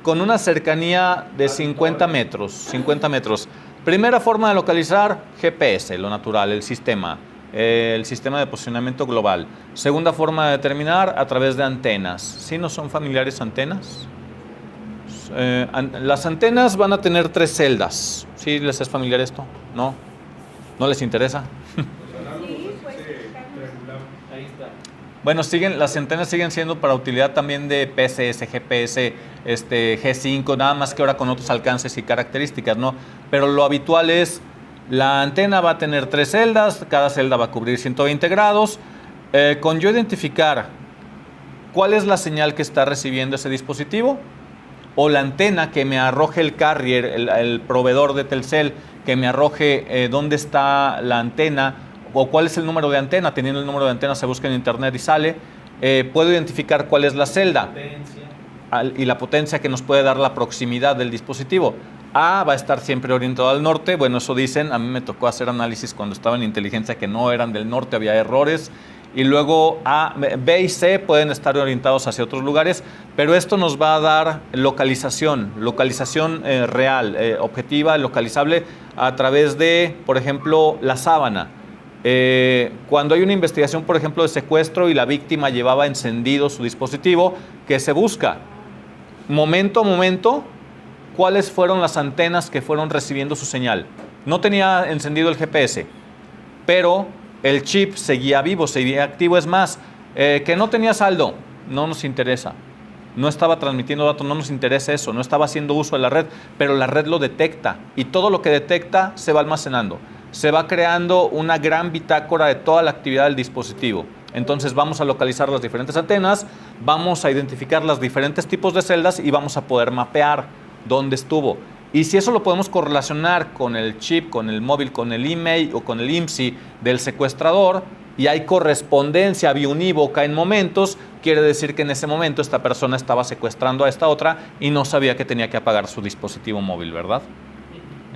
con una cercanía de 50 metros. Primera forma de localizar, GPS, lo natural, el sistema de posicionamiento global. Segunda forma de determinar, a través de antenas. ¿Sí no son familiares antenas? Las antenas van a tener 3 celdas. ¿Sí les es familiar esto? ¿No? ¿No les interesa? Sí, pues. Ahí está. Bueno, las antenas siguen siendo para utilidad también de PCS, GPS, G5, nada más que ahora con otros alcances y características, ¿no? Pero lo habitual es, la antena va a tener 3 celdas, cada celda va a cubrir 120 grados. Con yo identificar cuál es la señal que está recibiendo ese dispositivo, o la antena que me arroje el carrier, el proveedor de Telcel, que me arroje dónde está la antena, o cuál es el número de antena. Teniendo el número de antena se busca en internet y sale. Puedo identificar cuál es la celda y la potencia que nos puede dar la proximidad del dispositivo. A va a estar siempre orientado al norte. Bueno, eso dicen. A mí me tocó hacer análisis cuando estaba en inteligencia que no eran del norte, había errores. Y luego B y C pueden estar orientados hacia otros lugares, pero esto nos va a dar localización real, objetiva, localizable a través de, por ejemplo, la sábana. Cuando hay una investigación, por ejemplo, de secuestro y la víctima llevaba encendido su dispositivo, ¿qué se busca? Momento a momento, ¿cuáles fueron las antenas que fueron recibiendo su señal? No tenía encendido el GPS, pero el chip seguía vivo, seguía activo. Es más, que no tenía saldo, no nos interesa. No estaba transmitiendo datos, no nos interesa eso. No estaba haciendo uso de la red, pero la red lo detecta. Y todo lo que detecta se va almacenando. Se va creando una gran bitácora de toda la actividad del dispositivo. Entonces vamos a localizar las diferentes antenas, vamos a identificar los diferentes tipos de celdas y vamos a poder mapear dónde estuvo. Y si eso lo podemos correlacionar con el chip, con el móvil, con el email o con el IMSI del secuestrador, y hay correspondencia biunívoca en momentos, quiere decir que en ese momento esta persona estaba secuestrando a esta otra y no sabía que tenía que apagar su dispositivo móvil, ¿verdad?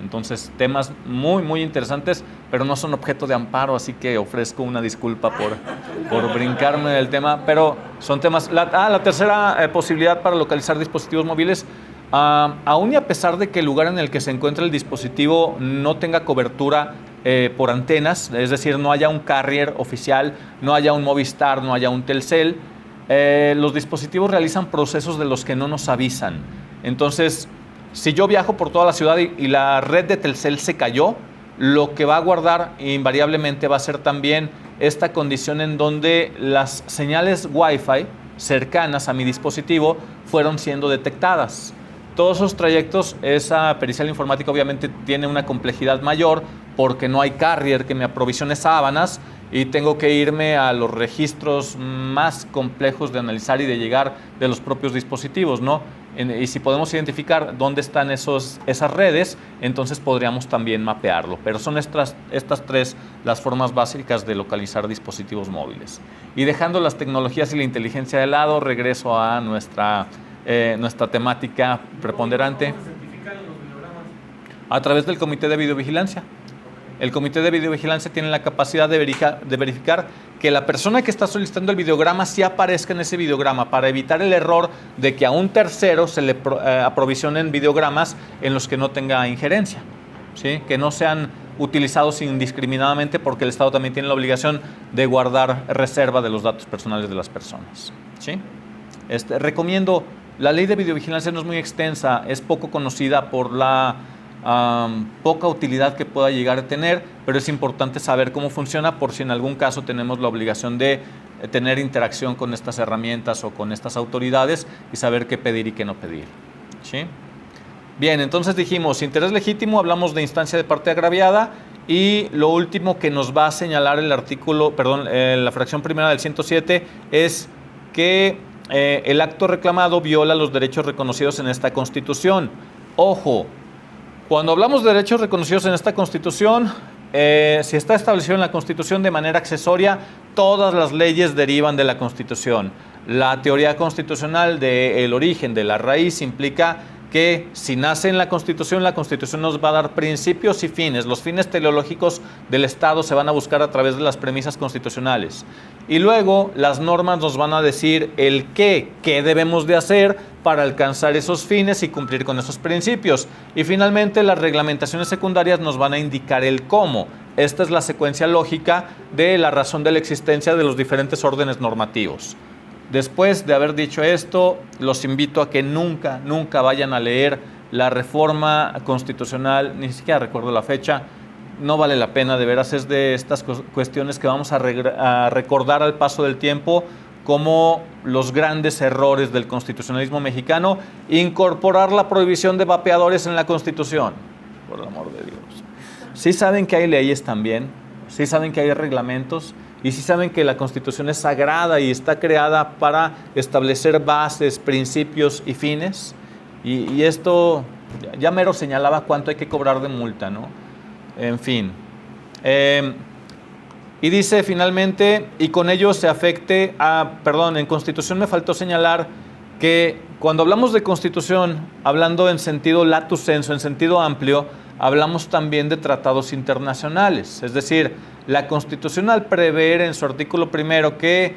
Entonces, temas muy, muy interesantes, pero no son objeto de amparo, así que ofrezco una disculpa por brincarme del tema, pero son temas. La tercera posibilidad para localizar dispositivos móviles, aún y a pesar de que el lugar en el que se encuentra el dispositivo no tenga cobertura por antenas, es decir, no haya un carrier oficial, no haya un Movistar, no haya un Telcel, los dispositivos realizan procesos de los que no nos avisan. Entonces, si yo viajo por toda la ciudad y la red de Telcel se cayó, lo que va a guardar invariablemente va a ser también esta condición en donde las señales Wi-Fi cercanas a mi dispositivo fueron siendo detectadas. Todos esos trayectos, esa pericial informática obviamente tiene una complejidad mayor porque no hay carrier que me aprovisione sábanas y tengo que irme a los registros más complejos de analizar y de llegar de los propios dispositivos, ¿no? Y si podemos identificar dónde están esas redes, entonces podríamos también mapearlo. Pero son estas 3 las formas básicas de localizar dispositivos móviles. Y dejando las tecnologías y la inteligencia de lado, regreso a nuestra temática preponderante. ¿Cómo se certifican los videogramas? A través del Comité de Videovigilancia. El Comité de Videovigilancia tiene la capacidad de verificar que la persona que está solicitando el videograma sí aparezca en ese videograma, para evitar el error de que a un tercero se le aprovisionen videogramas en los que no tenga injerencia, ¿sí? Que no sean utilizados indiscriminadamente, porque el Estado también tiene la obligación de guardar reserva de los datos personales de las personas, ¿sí? Recomiendo, la ley de videovigilancia no es muy extensa, es poco conocida por la poca utilidad que pueda llegar a tener, pero es importante saber cómo funciona por si en algún caso tenemos la obligación de tener interacción con estas herramientas o con estas autoridades y saber qué pedir y qué no pedir, ¿sí? Bien, entonces dijimos interés legítimo, hablamos de instancia de parte agraviada, y lo último que nos va a señalar el la fracción primera del 107 es que el acto reclamado viola los derechos reconocidos en esta Constitución. Ojo, cuando hablamos de derechos reconocidos en esta Constitución, si está establecido en la Constitución de manera accesoria, todas las leyes derivan de la Constitución. La teoría constitucional del origen, de la raíz, implica que si nace en la Constitución nos va a dar principios y fines. Los fines teleológicos del Estado se van a buscar a través de las premisas constitucionales. Y luego las normas nos van a decir el qué debemos de hacer para alcanzar esos fines y cumplir con esos principios. Y finalmente las reglamentaciones secundarias nos van a indicar el cómo. Esta es la secuencia lógica de la razón de la existencia de los diferentes órdenes normativos. Después de haber dicho esto, los invito a que nunca vayan a leer la reforma constitucional, ni siquiera recuerdo la fecha, no vale la pena, de veras es de estas cuestiones que vamos a recordar al paso del tiempo como los grandes errores del constitucionalismo mexicano, incorporar la prohibición de vapeadores en la Constitución, por el amor de Dios. Sí saben que hay leyes también, sí saben que hay reglamentos, y sí saben que la Constitución es sagrada y está creada para establecer bases, principios y fines. Y esto, ya mero señalaba cuánto hay que cobrar de multa, ¿no? En fin. Y dice finalmente, y con ello se afecte a... Perdón, en Constitución me faltó señalar que cuando hablamos de Constitución, hablando en sentido lato sensu, en sentido amplio, hablamos también de tratados internacionales. Es decir, la Constitución al prever en su artículo primero que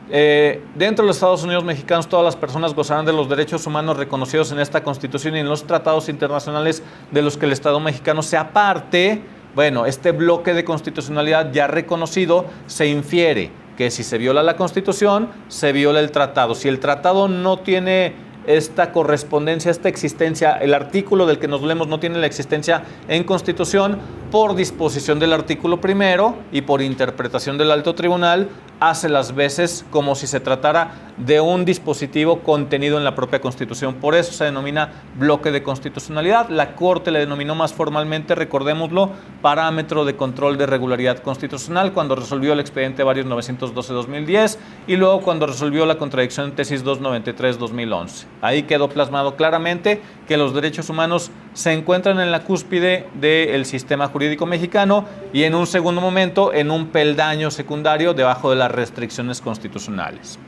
dentro de los Estados Unidos mexicanos todas las personas gozarán de los derechos humanos reconocidos en esta Constitución y en los tratados internacionales de los que el Estado mexicano sea parte, bueno, este bloque de constitucionalidad ya reconocido se infiere que si se viola la Constitución, se viola el tratado. Si el tratado no tiene esta correspondencia, esta existencia, el artículo del que nos leemos no tiene la existencia en Constitución, por disposición del artículo primero y por interpretación del alto tribunal, hace las veces como si se tratara de un dispositivo contenido en la propia Constitución. Por eso se denomina bloque de constitucionalidad. La Corte le denominó más formalmente, recordémoslo, parámetro de control de regularidad constitucional, cuando resolvió el expediente varios 912-2010 y luego cuando resolvió la contradicción en tesis 293-2011. Ahí quedó plasmado claramente que los derechos humanos se encuentran en la cúspide del sistema jurídico mexicano y en un segundo momento en un peldaño secundario debajo de las restricciones constitucionales.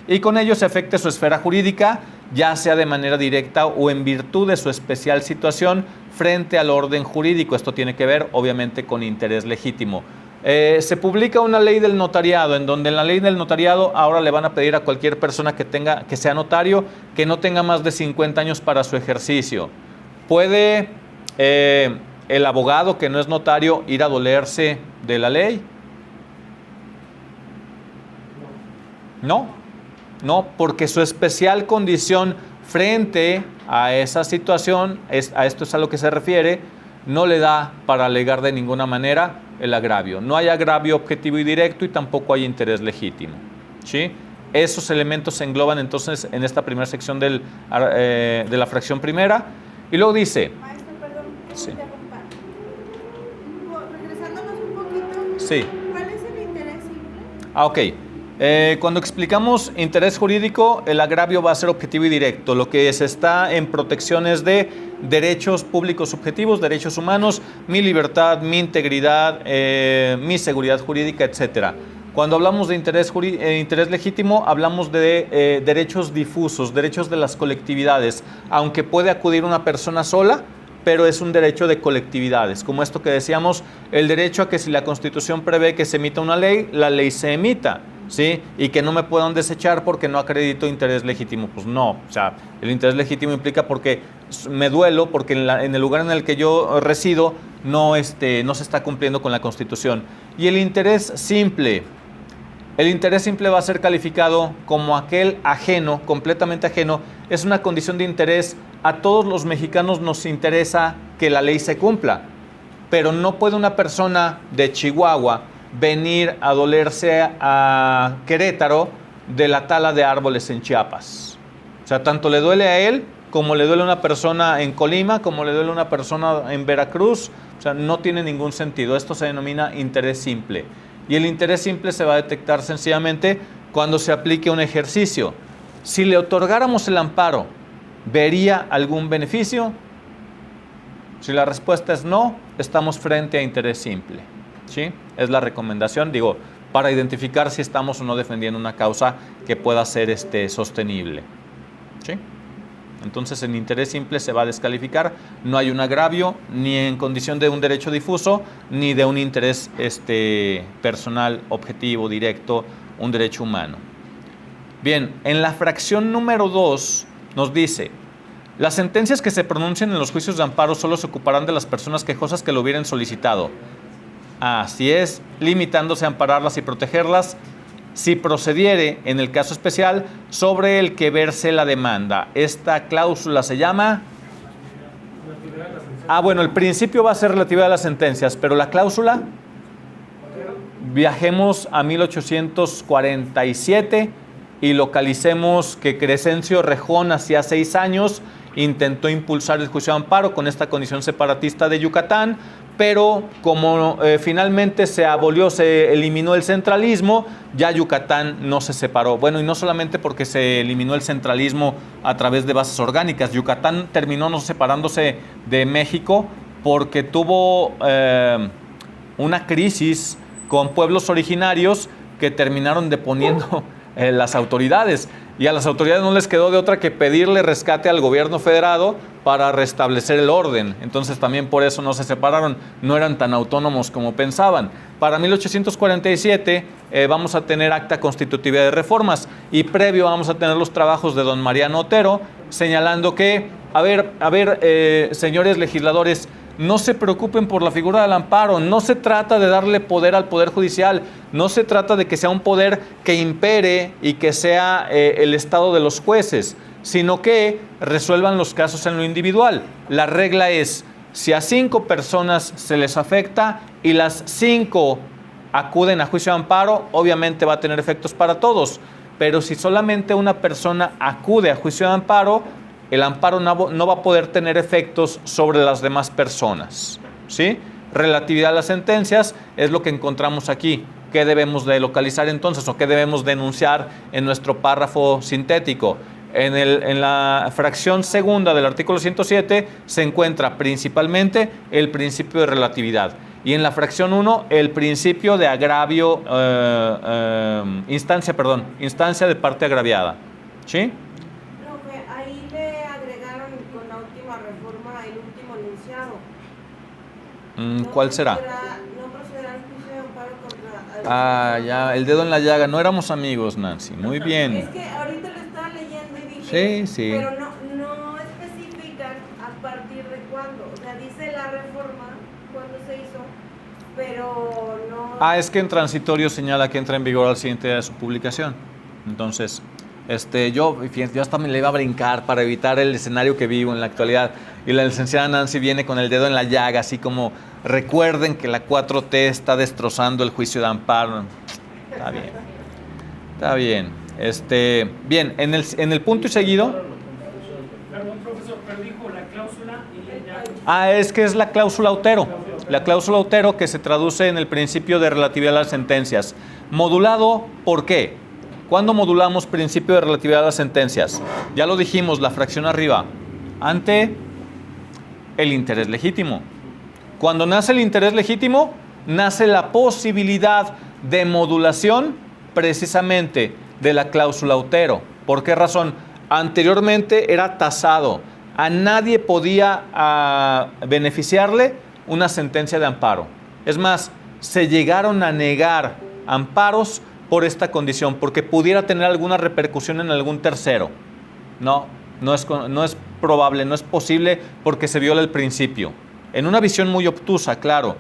Y con ello se afecte su esfera jurídica, ya sea de manera directa o en virtud de su especial situación frente al orden jurídico. Esto tiene que ver, obviamente, con interés legítimo. Se publica una ley del notariado, en donde en la ley del notariado ahora le van a pedir a cualquier persona que sea notario, que no tenga más de 50 años para su ejercicio. ¿Puede el abogado que no es notario ir a dolerse de la ley? No, porque su especial condición frente a esa situación, a esto es a lo que se refiere, no le da para alegar de ninguna manera el agravio. No hay agravio objetivo y directo y tampoco hay interés legítimo, ¿sí? Esos elementos se engloban entonces en esta primera sección de la fracción primera. Y luego dice... Maestro, perdón, Sí. regresándonos un poquito. Sí. ¿Cuál es el interés simple? Ok. Cuando explicamos interés jurídico, el agravio va a ser objetivo y directo. Lo que se está en protecciones de derechos públicos subjetivos, derechos humanos, mi libertad, mi integridad, mi seguridad jurídica, etc. Cuando hablamos de interés legítimo, hablamos de derechos difusos, derechos de las colectividades, aunque puede acudir una persona sola, pero es un derecho de colectividades, como esto que decíamos, el derecho a que si la Constitución prevé que se emita una ley, la ley se emita, ¿sí? Y que no me puedan desechar porque no acredito interés legítimo. Pues no, o sea, el interés legítimo implica porque me duelo, porque en el lugar en el que yo resido no se está cumpliendo con la Constitución. Y el interés simple va a ser calificado como aquel ajeno, completamente ajeno, es una condición de interés. A todos los mexicanos nos interesa que la ley se cumpla, pero no puede una persona de Chihuahua venir a dolerse a Querétaro de la tala de árboles en Chiapas. O sea, tanto le duele a él como le duele a una persona en Colima, como le duele a una persona en Veracruz. O sea, no tiene ningún sentido. Esto se denomina interés simple. Y el interés simple se va a detectar sencillamente cuando se aplique un ejercicio. Si le otorgáramos el amparo, ¿vería algún beneficio? Si la respuesta es no, estamos frente a interés simple, ¿sí? Es la recomendación, para identificar si estamos o no defendiendo una causa que pueda ser sostenible, ¿sí? Entonces, en interés simple se va a descalificar. No hay un agravio ni en condición de un derecho difuso, ni de un interés personal, objetivo, directo, un derecho humano. Bien, en la fracción número 2 nos dice: las sentencias que se pronuncien en los juicios de amparo solo se ocuparán de las personas quejosas que lo hubieran solicitado. Así es, limitándose a ampararlas y protegerlas, si procediere, en el caso especial, sobre el que verse la demanda. Esta cláusula se llama... bueno, el principio va a ser relatividad a las sentencias, pero la cláusula... Viajemos a 1847 y localicemos que Crescencio Rejón hacía 6 años intentó impulsar el juicio de amparo con esta condición separatista de Yucatán, pero como finalmente se abolió, se eliminó el centralismo, ya Yucatán no se separó. Bueno, y no solamente porque se eliminó el centralismo a través de bases orgánicas, Yucatán terminó no separándose de México porque tuvo una crisis con pueblos originarios que terminaron deponiendo las autoridades. Y a las autoridades no les quedó de otra que pedirle rescate al gobierno federado para restablecer el orden. Entonces también por eso no se separaron, no eran tan autónomos como pensaban. Para 1847 vamos a tener acta constitutiva de reformas y previo vamos a tener los trabajos de don Mariano Otero señalando que, señores legisladores, no se preocupen por la figura del amparo, no se trata de darle poder al Poder Judicial, no se trata de que sea un poder que impere y que sea el estado de los jueces, sino que resuelvan los casos en lo individual. La regla es, si a 5 personas se les afecta y las 5 acuden a juicio de amparo, obviamente va a tener efectos para todos, pero si solamente una persona acude a juicio de amparo, el amparo no va a poder tener efectos sobre las demás personas, ¿sí? Relatividad a las sentencias es lo que encontramos aquí. ¿Qué debemos de localizar entonces o qué debemos denunciar en nuestro párrafo sintético? En la fracción segunda del artículo 107 se encuentra principalmente el principio de relatividad. Y en la fracción 1, el principio de agravio, instancia de parte agraviada, ¿sí? ¿Cuál será? No procederá el juicio de amparo contra... Ya, el dedo en la llaga. No éramos amigos, Nancy. Muy bien. Es que ahorita lo estaba leyendo y dije... Sí. Pero no especifican a partir de cuándo. O sea, dice la reforma, cuándo se hizo, pero no... Es que en transitorio señala que entra en vigor al siguiente día de su publicación. Entonces... yo hasta me le iba a brincar para evitar el escenario que vivo en la actualidad. Y la licenciada Nancy viene con el dedo en la llaga, así como recuerden que la 4T está destrozando el juicio de amparo. Está bien. Bien, en el punto y seguido. Perdón, profesor, pero dijo la cláusula y Es que es la cláusula Otero. La cláusula Otero que se traduce en el principio de relatividad a las sentencias. Modulado, ¿por qué? ¿Cuándo modulamos principio de relatividad a las sentencias? Ya lo dijimos, la fracción arriba. Ante el interés legítimo. Cuando nace el interés legítimo, nace la posibilidad de modulación precisamente de la cláusula Otero. ¿Por qué razón? Anteriormente era tasado. A nadie podía beneficiarle una sentencia de amparo. Es más, se llegaron a negar amparos por esta condición, porque pudiera tener alguna repercusión en algún tercero. No es probable, no es posible porque se viola el principio. En una visión muy obtusa, claro.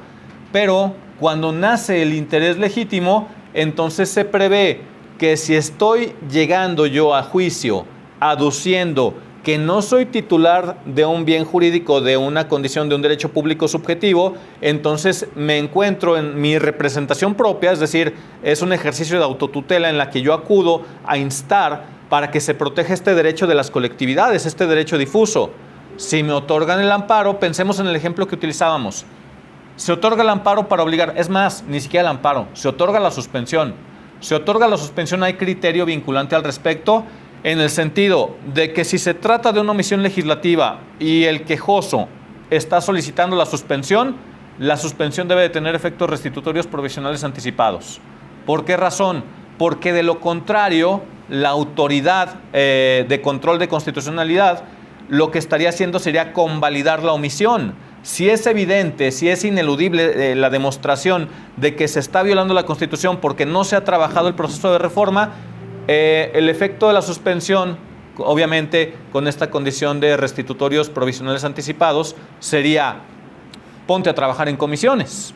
Pero cuando nace el interés legítimo, entonces se prevé que si estoy llegando yo a juicio aduciendo que no soy titular de un bien jurídico, de una condición de un derecho público subjetivo, entonces me encuentro en mi representación propia, es decir, es un ejercicio de autotutela en la que yo acudo a instar para que se proteja este derecho de las colectividades, este derecho difuso. Si me otorgan el amparo, pensemos en el ejemplo que utilizábamos. Se otorga el amparo para obligar, es más, ni siquiera el amparo, se otorga la suspensión. Se otorga la suspensión, hay criterio vinculante al respecto, en el sentido de que si se trata de una omisión legislativa y el quejoso está solicitando la suspensión debe de tener efectos restitutorios provisionales anticipados. ¿Por qué razón? Porque de lo contrario, la autoridad de control de constitucionalidad lo que estaría haciendo sería convalidar la omisión. Si es evidente, si es ineludible la demostración de que se está violando la Constitución porque no se ha trabajado el proceso de reforma, el efecto de la suspensión, obviamente con esta condición de restitutorios provisionales anticipados, sería: ponte a trabajar en comisiones.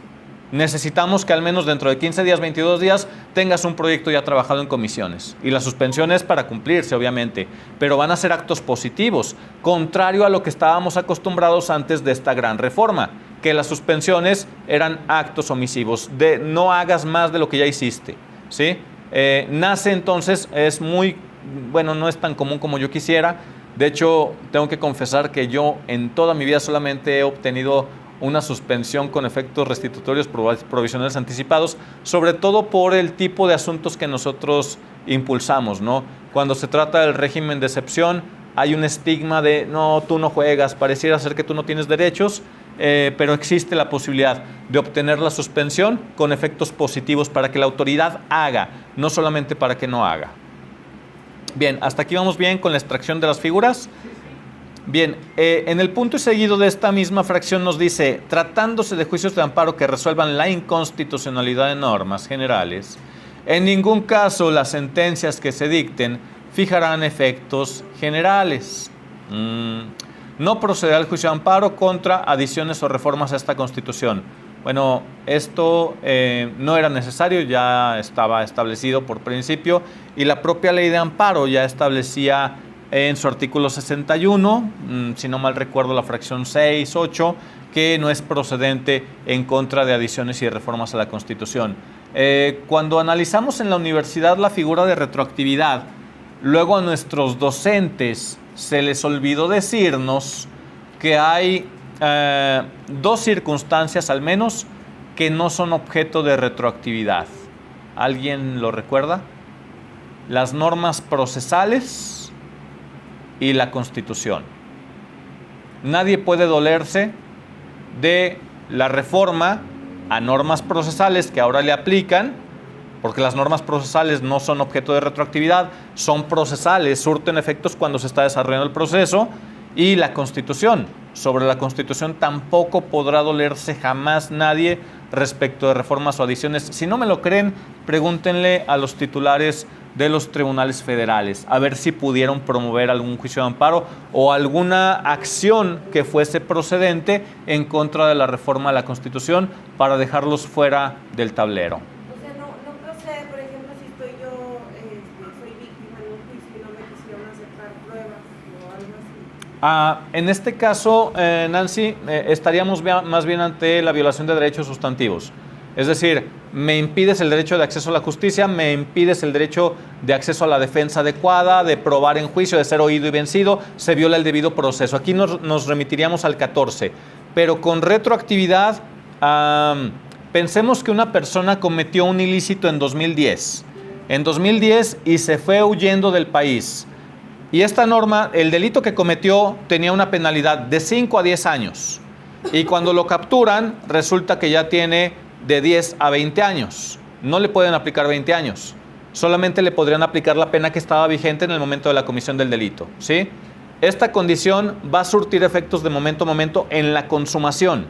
Necesitamos que al menos dentro de 15 días, 22 días, tengas un proyecto ya trabajado en comisiones. Y la suspensión es para cumplirse, obviamente, pero van a ser actos positivos, contrario a lo que estábamos acostumbrados antes de esta gran reforma, que las suspensiones eran actos omisivos, de no hagas más de lo que ya hiciste, ¿sí? Nace entonces, no es tan común como yo quisiera. De hecho, tengo que confesar que yo en toda mi vida solamente he obtenido una suspensión con efectos restitutorios provisionales anticipados, sobre todo por el tipo de asuntos que nosotros impulsamos, ¿no? Cuando se trata del régimen de excepción, hay un estigma de: no, tú no juegas, pareciera ser que tú no tienes derechos, pero existe la posibilidad de obtener la suspensión con efectos positivos para que la autoridad haga, no solamente para que no haga. Bien, hasta aquí vamos bien con la extracción de las figuras. Bien, en el punto y seguido de esta misma fracción nos dice: tratándose de juicios de amparo que resuelvan la inconstitucionalidad de normas generales, en ningún caso las sentencias que se dicten fijarán efectos generales. No procederá el juicio de amparo contra adiciones o reformas a esta Constitución. Bueno, esto no era necesario, ya estaba establecido por principio, y la propia ley de amparo ya establecía en su artículo 61, si no mal recuerdo la fracción 6, 8, que no es procedente en contra de adiciones y reformas a la Constitución. Cuando analizamos en la universidad la figura de retroactividad, luego a nuestros docentes se les olvidó decirnos que hay dos circunstancias al menos que no son objeto de retroactividad. ¿Alguien lo recuerda? Las normas procesales y la Constitución. Nadie puede dolerse de la reforma a normas procesales que ahora le aplican, porque las normas procesales no son objeto de retroactividad, son procesales, surten efectos cuando se está desarrollando el proceso, y la Constitución. Sobre la Constitución tampoco podrá dolerse jamás nadie respecto de reformas o adiciones. Si no me lo creen, pregúntenle a los titulares de los tribunales federales, a ver si pudieron promover algún juicio de amparo o alguna acción que fuese procedente en contra de la reforma a la Constitución para dejarlos fuera del tablero. O sea, no procede, por ejemplo, si estoy yo, soy víctima en un juicio y no me quisieron aceptar pruebas o algo así. En este caso, Nancy, estaríamos más bien ante la violación de derechos sustantivos. Es decir, me impides el derecho de acceso a la justicia, me impides el derecho de acceso a la defensa adecuada, de probar en juicio, de ser oído y vencido, se viola el debido proceso. Aquí nos remitiríamos al 14. Pero con retroactividad, pensemos que una persona cometió un ilícito en 2010. Y se fue huyendo del país. Y esta norma, el delito que cometió tenía una penalidad de 5 a 10 años. Y cuando lo capturan, resulta que ya tiene de 10 a 20 años. No le pueden aplicar 20 años. Solamente le podrían aplicar la pena que estaba vigente en el momento de la comisión del delito, ¿sí? Esta condición va a surtir efectos de momento a momento en la consumación.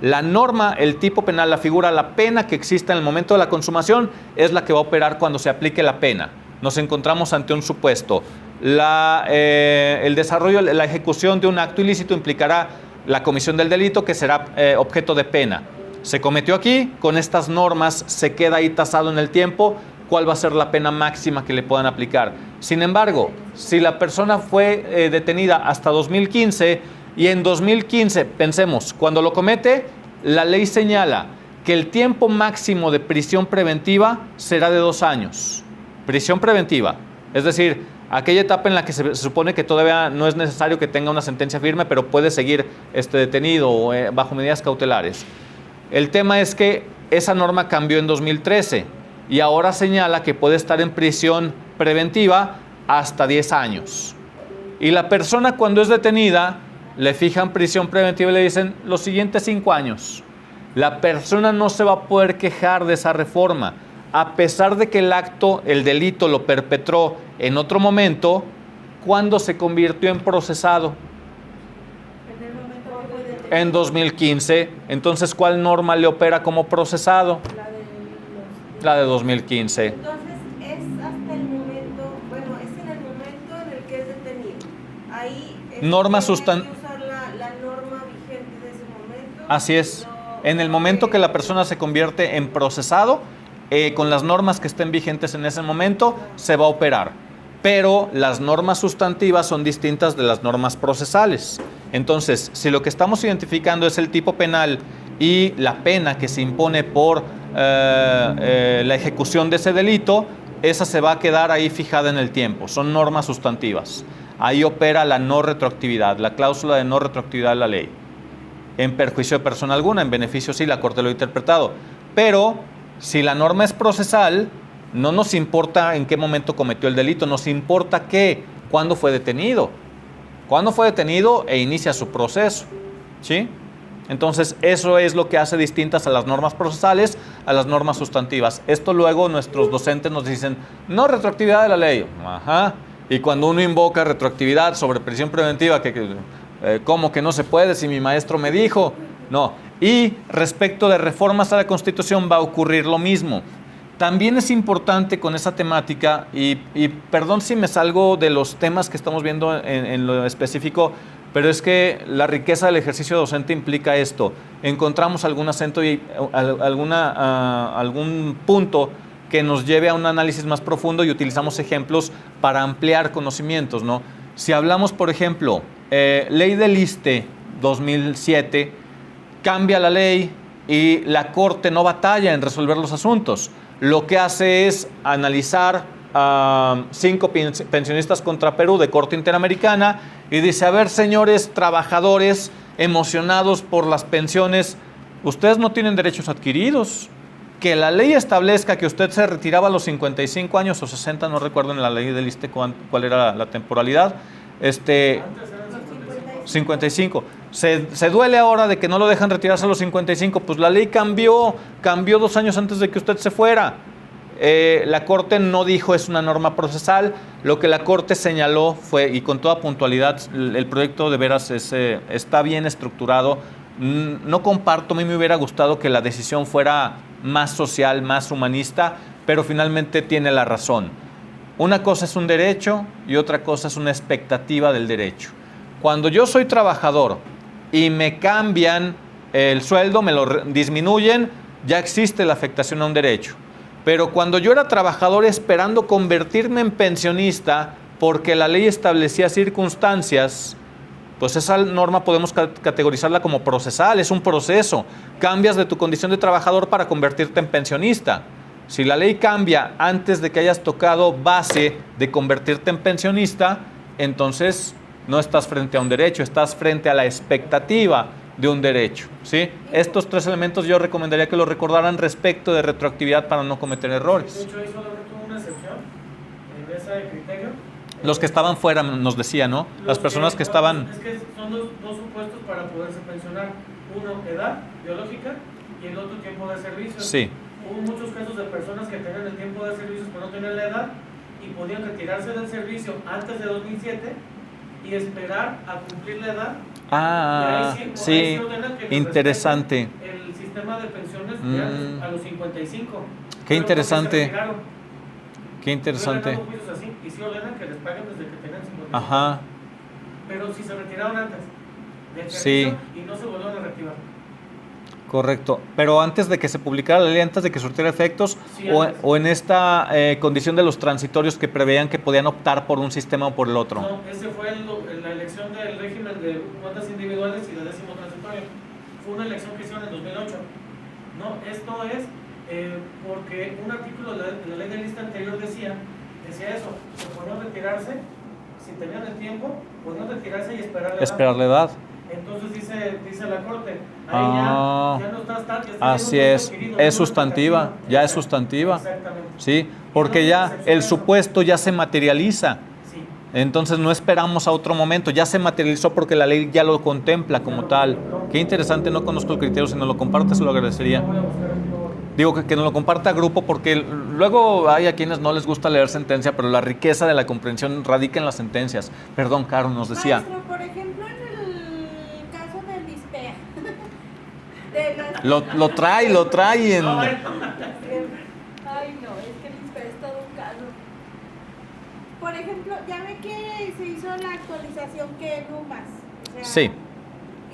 La norma, el tipo penal, la figura, la pena que exista en el momento de la consumación es la que va a operar cuando se aplique la pena. Nos encontramos ante un supuesto. El desarrollo, la ejecución de un acto ilícito implicará la comisión del delito, que será objeto de pena. Se cometió aquí, con estas normas se queda ahí tasado en el tiempo cuál va a ser la pena máxima que le puedan aplicar. Sin embargo, si la persona fue detenida hasta 2015 y en 2015, pensemos, cuando lo comete, la ley señala que el tiempo máximo de prisión preventiva será de 2 años. Prisión preventiva, es decir, aquella etapa en la que se supone que todavía no es necesario que tenga una sentencia firme, pero puede seguir detenido bajo medidas cautelares. El tema es que esa norma cambió en 2013 y ahora señala que puede estar en prisión preventiva hasta 10 años. Y la persona, cuando es detenida, le fijan prisión preventiva y le dicen los siguientes 5 años. La persona no se va a poder quejar de esa reforma, a pesar de que el delito lo perpetró en otro momento, cuando se convirtió en procesado. En 2015. Entonces, ¿cuál norma le opera como procesado? La de 2015. Entonces, es hasta el momento, bueno, es en el momento en el que es detenido. Ahí Norma tiene sustan- que usar la norma vigente de ese momento. Así es. En el momento que la persona se convierte en procesado, con las normas que estén vigentes en ese momento, se va a operar. Pero las normas sustantivas son distintas de las normas procesales. Entonces, si lo que estamos identificando es el tipo penal y la pena que se impone por la ejecución de ese delito, esa se va a quedar ahí fijada en el tiempo. Son normas sustantivas. Ahí opera la no retroactividad, la cláusula de no retroactividad de la ley. En perjuicio de persona alguna, en beneficio sí, la Corte lo ha interpretado. Pero si la norma es procesal, no nos importa en qué momento cometió el delito, nos importa cuándo fue detenido. Cuándo fue detenido e inicia su proceso. ¿Sí? Entonces, eso es lo que hace distintas a las normas procesales a las normas sustantivas. Esto luego nuestros docentes nos dicen, no retroactividad de la ley. Ajá. Y cuando uno invoca retroactividad sobre prisión preventiva, ¿cómo que no se puede si mi maestro me dijo? No. Y respecto de reformas a la Constitución va a ocurrir lo mismo. También es importante con esa temática, y perdón si me salgo de los temas que estamos viendo en lo específico, pero es que la riqueza del ejercicio docente implica esto. Encontramos algún acento y algún punto que nos lleve a un análisis más profundo y utilizamos ejemplos para ampliar conocimientos, ¿no? Si hablamos, por ejemplo, ley del ISSSTE 2007, cambia la ley y la Corte no batalla en resolver los asuntos. Lo que hace es analizar a 5 pensionistas contra Perú de Corte Interamericana y dice, a ver, señores trabajadores emocionados por las pensiones, ustedes no tienen derechos adquiridos. Que la ley establezca que usted se retiraba a los 55 años o 60, no recuerdo en la ley del ISSSTE cuál era la temporalidad, 55. Se duele ahora de que no lo dejan retirarse a los 55, pues la ley cambió 2 años antes de que usted se fuera. La Corte no dijo es una norma procesal, lo que la Corte señaló fue, y con toda puntualidad, el proyecto de veras está bien estructurado. No comparto, a mí me hubiera gustado que la decisión fuera más social, más humanista, pero finalmente tiene la razón. Una cosa es un derecho y otra cosa es una expectativa del derecho. Cuando yo soy trabajador y me cambian el sueldo, me lo disminuyen, ya existe la afectación a un derecho. Pero cuando yo era trabajador esperando convertirme en pensionista porque la ley establecía circunstancias, pues esa norma podemos categorizarla como procesal, es un proceso. Cambias de tu condición de trabajador para convertirte en pensionista. Si la ley cambia antes de que hayas tocado base de convertirte en pensionista, entonces no estás frente a un derecho, estás frente a la expectativa de un derecho, ¿sí? Estos 3 elementos yo recomendaría que los recordaran respecto de retroactividad para no cometer errores. De hecho, ahí solamente hubo una excepción en ese criterio. Los que estaban fuera nos decía, ¿no? Las personas que estaban... Es que son dos supuestos para poderse pensionar. Uno, edad biológica, y el otro, tiempo de servicio. Sí. Hubo muchos casos de personas que tenían el tiempo de servicio pero no tenían la edad y podían retirarse del servicio antes de 2007 y esperar a cumplir la edad. Ah, y ahí sí, ahí se ordena que les interesante. respeten el sistema de pensiones ya a los 55. Qué Pero interesante. porque se retiraron. Qué interesante. Yo he ganado juicios así, y sí ordenan que les paguen desde que tenían 55. Ajá, Pero si se retiraron antes del Sí. servicio y no se volvieron a reactivar. correcto. Pero antes de que se publicara la ley, antes de que surtiera efectos, Sí, o, antes. o en esta condición de los transitorios que preveían que podían optar por un sistema o por el otro. No, ese fue la elección del régimen de cuotas individuales y de décimo transitorio. Fue una elección que hicieron en 2008. No, esto es porque un artículo de la ley de lista anterior decía eso, que podían retirarse, si tenían el tiempo, podían retirarse y esperar la edad. Esperar la edad. Entonces dice la Corte, ahí ya no estás tan... Así es, es sustantiva, ya es sustantiva. Exactamente. Sí, porque ya el supuesto ya se materializa. Sí. Entonces no esperamos a otro momento, ya se materializó porque la ley ya lo contempla como tal. Qué interesante, no conozco el criterio, si nos lo compartes se lo agradecería. Voy a buscar aquí. Digo que nos lo comparta grupo porque luego hay a quienes no les gusta leer sentencia, pero la riqueza de la comprensión radica en las sentencias. Perdón, Caro, nos decía. Maestro, por ejemplo, en el caso del ISPEA, de las... Lo trae en... Ay, no, es que es todo un caso. Por ejemplo, ya ve que se hizo la actualización que en UMAS. O sea, Sí.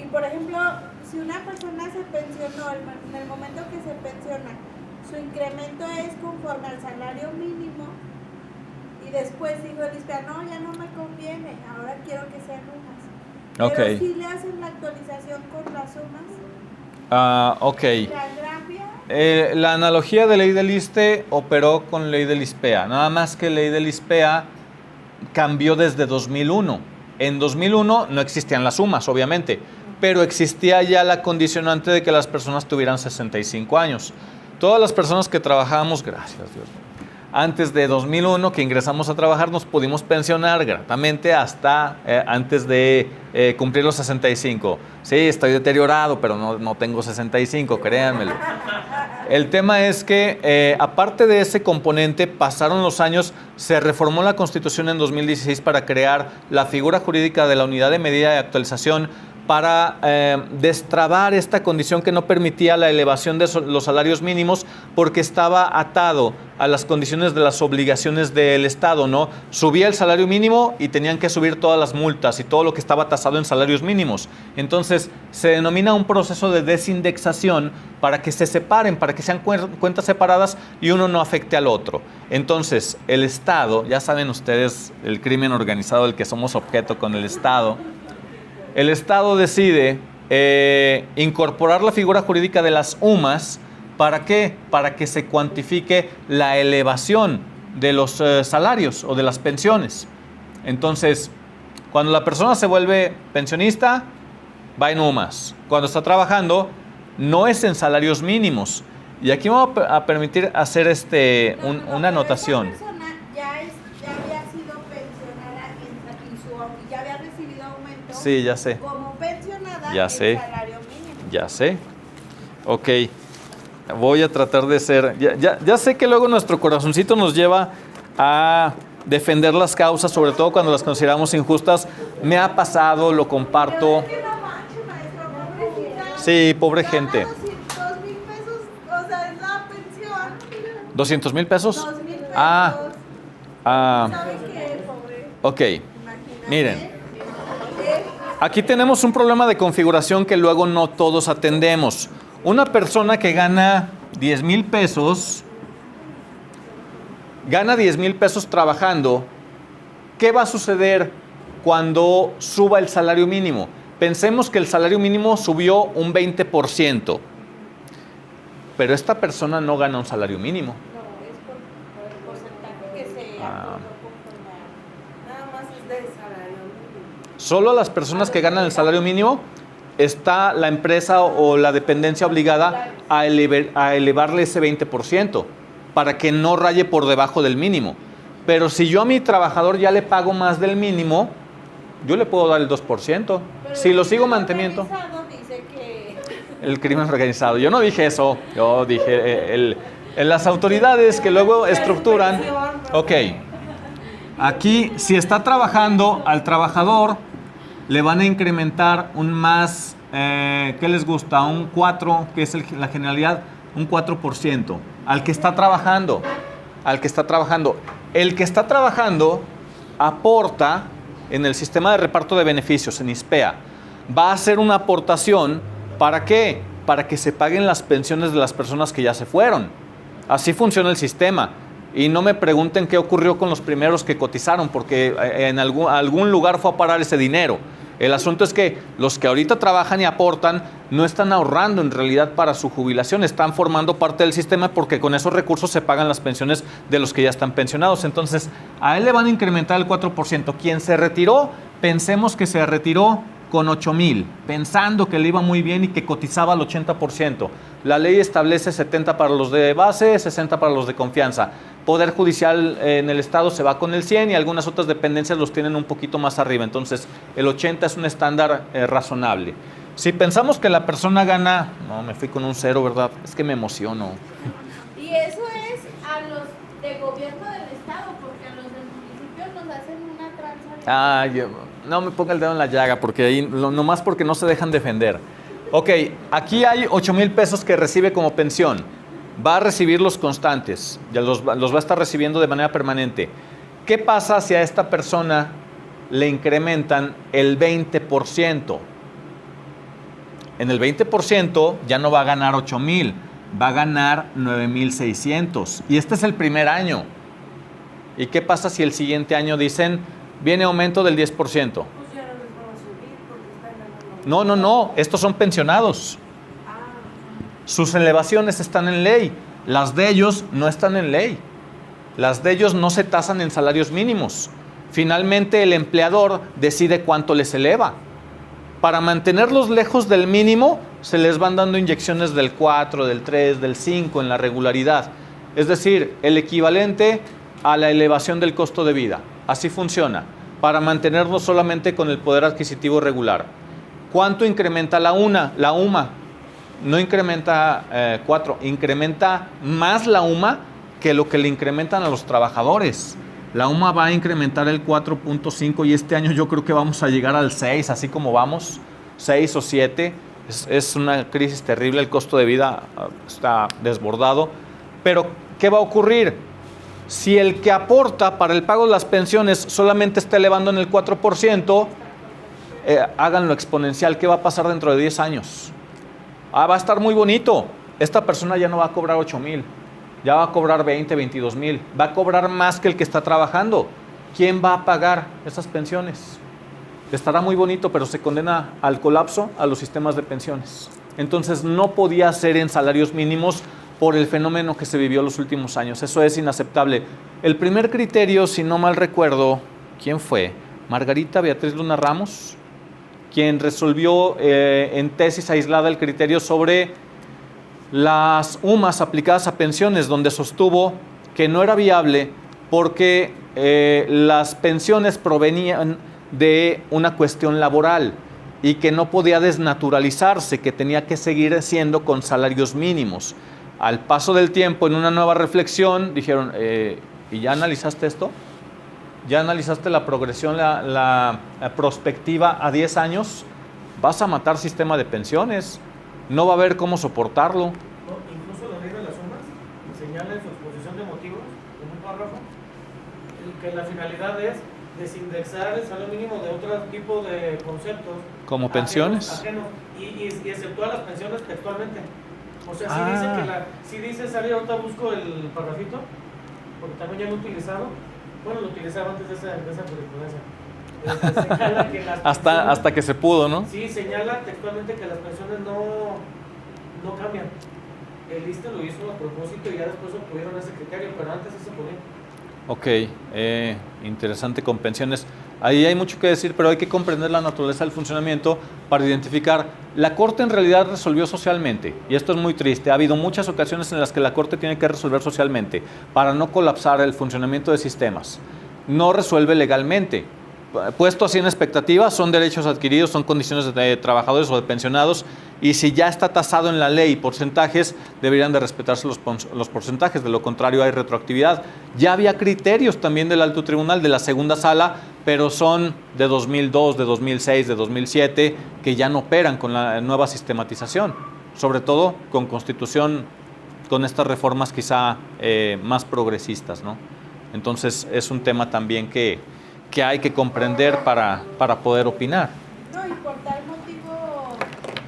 y por ejemplo, si una persona se pensionó, en el momento que se pensiona, su incremento es conforme al salario mínimo. Y después dijo el ISPEA, no, ya no me conviene, ahora quiero que sean UMAS. Pero Ok. si le hacen la actualización con las UMAS, Ok. la grafia, La analogía de ley del ISSSTE operó con ley del ISPEA, nada más que ley del ISPEA cambió desde 2001. En 2001 no existían las sumas, obviamente, pero existía ya la condicionante de que las personas tuvieran 65 años. Todas las personas que trabajábamos, gracias Dios, antes de 2001 que ingresamos a trabajar nos pudimos pensionar gratamente hasta antes de cumplir los 65. Sí, estoy deteriorado, pero no tengo 65, créanmelo. El tema es que, aparte de ese componente, pasaron los años, se reformó la Constitución en 2016 para crear la figura jurídica de la unidad de medida y actualización para destrabar esta condición que no permitía la elevación de los salarios mínimos porque estaba atado a las condiciones de las obligaciones del Estado, ¿no? Subía el salario mínimo y tenían que subir todas las multas y todo lo que estaba tasado en salarios mínimos. Entonces, se denomina un proceso de desindexación para que se separen, para que sean cuentas separadas y uno no afecte al otro. Entonces, el Estado, ya saben ustedes el crimen organizado del que somos objeto con el Estado, el Estado decide incorporar la figura jurídica de las UMAS. ¿Para qué? Para que se cuantifique la elevación de los salarios o de las pensiones. Entonces, cuando la persona se vuelve pensionista, va en UMAS. Cuando está trabajando, no es en salarios mínimos. Y aquí me voy a permitir hacer una anotación. Esa persona ya había sido pensionada y ya había recibido aumento. Sí, ya sé. Como pensionada Ya en sé. salario mínimo. Ya sé. Ok. Voy a tratar de ser... Ya sé que luego nuestro corazoncito nos lleva a defender las causas, sobre todo cuando las consideramos injustas. Me ha pasado, lo comparto. Pero es que no manches, maestro, pobrecita. Sí, pobre gente. Gana 2,000 pesos, o sea, es la pensión. ¿200,000 pesos? 2,000 pesos. Ah, ¿Sabe qué, pobre? ok. Imagínate. Miren. Aquí tenemos un problema de configuración que luego no todos atendemos. Una persona que gana 10,000 pesos, gana 10,000 pesos trabajando, ¿qué va a suceder cuando suba el salario mínimo? Pensemos que el salario mínimo subió un 20%, pero esta persona no gana un salario mínimo. No, es por el porcentaje que se Ah. acordó conforme a... Nada más es de salario mínimo. Solo a las personas que ganan el salario mínimo está la empresa o la dependencia obligada a elevarle ese 20% para que no raye por debajo del mínimo. Pero si yo a mi trabajador ya le pago más del mínimo, yo le puedo dar el 2%. Pero Si el lo sigo crimen manteniendo, organizado dice que... el crimen organizado. Yo no dije eso, yo dije en las autoridades que luego estructuran. Ok, aquí si está trabajando al trabajador, le van a incrementar un más, ¿qué les gusta? Un 4, que es la generalidad, un 4%. Al que está trabajando, El que está trabajando aporta en el sistema de reparto de beneficios, en ISPEA. Va a hacer una aportación, ¿para qué? Para que se paguen las pensiones de las personas que ya se fueron. Así funciona el sistema. Y no me pregunten qué ocurrió con los primeros que cotizaron, porque en algún lugar fue a parar ese dinero. El asunto es que los que ahorita trabajan y aportan no están ahorrando en realidad para su jubilación, están formando parte del sistema porque con esos recursos se pagan las pensiones de los que ya están pensionados. Entonces, a él le van a incrementar el 4%. Quien se retiró, pensemos que se retiró con 8,000, pensando que le iba muy bien y que cotizaba al 80%. La ley establece 70 para los de base, 60 para los de confianza. Poder Judicial en el Estado se va con el 100 y algunas otras dependencias los tienen un poquito más arriba. Entonces, el 80 es un estándar razonable. Si pensamos que la persona gana... No, me fui con un 0, ¿verdad? Es que me emociono. Y eso es a los de gobierno del estado, porque a los del municipio nos hacen una tranza. No me ponga el dedo en la llaga, porque ahí, nomás porque no se dejan defender. Ok, aquí hay 8,000 pesos que recibe como pensión. Va a recibir los constantes, ya los va a estar recibiendo de manera permanente. ¿Qué pasa si a esta persona le incrementan el 20%? En el 20% ya no va a ganar 8,000, va a ganar 9,600. Y este es el primer año. ¿Y qué pasa si el siguiente año dicen, viene aumento del 10%? Pues ya no les van a subir porque están ganando. No, estos son pensionados. Sus elevaciones están en ley. Las de ellos no están en ley. Las de ellos no se tasan en salarios mínimos. Finalmente el empleador decide cuánto les eleva. Para mantenerlos lejos del mínimo, se les van dando inyecciones del 4, del 3, del 5 en la regularidad. Es decir, el equivalente a la elevación del costo de vida. Así funciona. Para mantenernos solamente con el poder adquisitivo regular. ¿Cuánto incrementa la UMA? No incrementa 4, incrementa más la UMA que lo que le incrementan a los trabajadores. La UMA va a incrementar el 4.5 y este año yo creo que vamos a llegar al 6, así como vamos, 6 o 7. Es una crisis terrible, el costo de vida está desbordado. Pero, ¿qué va a ocurrir? Si el que aporta para el pago de las pensiones solamente está elevando en el 4%, háganlo exponencial. ¿Qué va a pasar dentro de 10 años? Va a estar muy bonito. Esta persona ya no va a cobrar 8,000. Ya va a cobrar 20, 22,000. Va a cobrar más que el que está trabajando. ¿Quién va a pagar esas pensiones? Estará muy bonito, pero se condena al colapso a los sistemas de pensiones. Entonces no podía ser en salarios mínimos por el fenómeno que se vivió los últimos años. Eso es inaceptable. El primer criterio, si no mal recuerdo, ¿quién fue? Margarita Beatriz Luna Ramos, quien resolvió en tesis aislada el criterio sobre las UMAs aplicadas a pensiones, donde sostuvo que no era viable porque las pensiones provenían de una cuestión laboral y que no podía desnaturalizarse, que tenía que seguir siendo con salarios mínimos. Al paso del tiempo, en una nueva reflexión, dijeron, ¿y ya analizaste esto? ¿Ya analizaste la progresión, la prospectiva a 10 años? Vas a matar sistema de pensiones. No va a haber cómo soportarlo. No, incluso la ley de las sumas señala en su exposición de motivos, en un párrafo, que la finalidad es desindexar el salario mínimo de otro tipo de conceptos. ¿Como pensiones? Ajenos, y exceptúa las pensiones textualmente. O sea, si dice que si dice salir, ahorita busco el parrafito, porque también ya lo he utilizado. Bueno, lo utilizaba antes de esa jurisprudencia. Señala que las hasta que se pudo, ¿no? Sí, señala textualmente que las pensiones no cambian. El ISSSTE lo hizo a propósito y ya después obtuvieron ese criterio, pero antes sí se podía. Ok, interesante con pensiones. Ahí hay mucho que decir, pero hay que comprender la naturaleza del funcionamiento para identificar. La Corte en realidad resolvió socialmente, y esto es muy triste. Ha habido muchas ocasiones en las que la Corte tiene que resolver socialmente para no colapsar el funcionamiento de sistemas. No resuelve legalmente. Puesto así en expectativa, son derechos adquiridos, son condiciones de trabajadores o de pensionados, y si ya está tasado en la ley porcentajes, deberían de respetarse los porcentajes, de lo contrario hay retroactividad. Ya había criterios también del Alto Tribunal, de la segunda sala, pero son de 2002, de 2006, de 2007, que ya no operan con la nueva sistematización, sobre todo con Constitución, con estas reformas quizá más progresistas, ¿no? Entonces es un tema también que hay que comprender para poder opinar. No, y por tal motivo,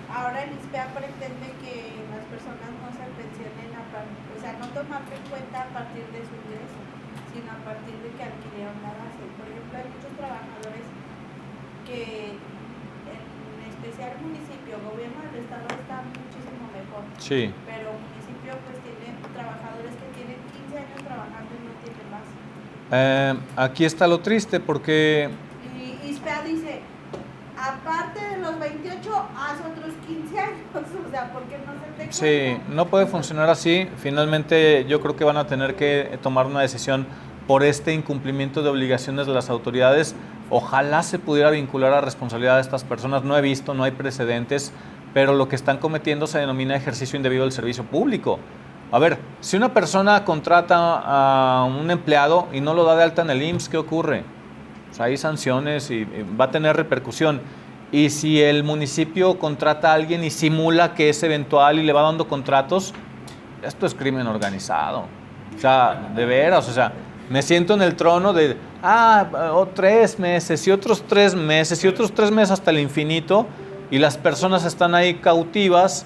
ahora el ISPEA pretende que las personas no se pensionen o sea, no tomarlo en cuenta a partir de su ingreso, sino a partir de que adquirieron la base. Por ejemplo, hay muchos trabajadores que, en especial municipio, gobierno del estado está muchísimo mejor. Sí. Pero municipio pues tiene trabajadores que tienen 15 años trabajando y no tienen base. Aquí está lo triste porque... Y ISPEA dice, aparte de los 28, haz otros 15 años, o sea, porque no se te cuenta. Sí, no puede funcionar así. Finalmente yo creo que van a tener que tomar una decisión por este incumplimiento de obligaciones de las autoridades. Ojalá se pudiera vincular a responsabilidad de estas personas. No he visto, no hay precedentes, pero lo que están cometiendo se denomina ejercicio indebido del servicio público. A ver, si una persona contrata a un empleado y no lo da de alta en el IMSS, ¿qué ocurre? Pues hay sanciones y va a tener repercusión. Y si el municipio contrata a alguien y simula que es eventual y le va dando contratos, esto es crimen organizado. O sea, de veras, o sea, me siento en el trono de, 3 meses y otros 3 meses y otros 3 meses hasta el infinito, y las personas están ahí cautivas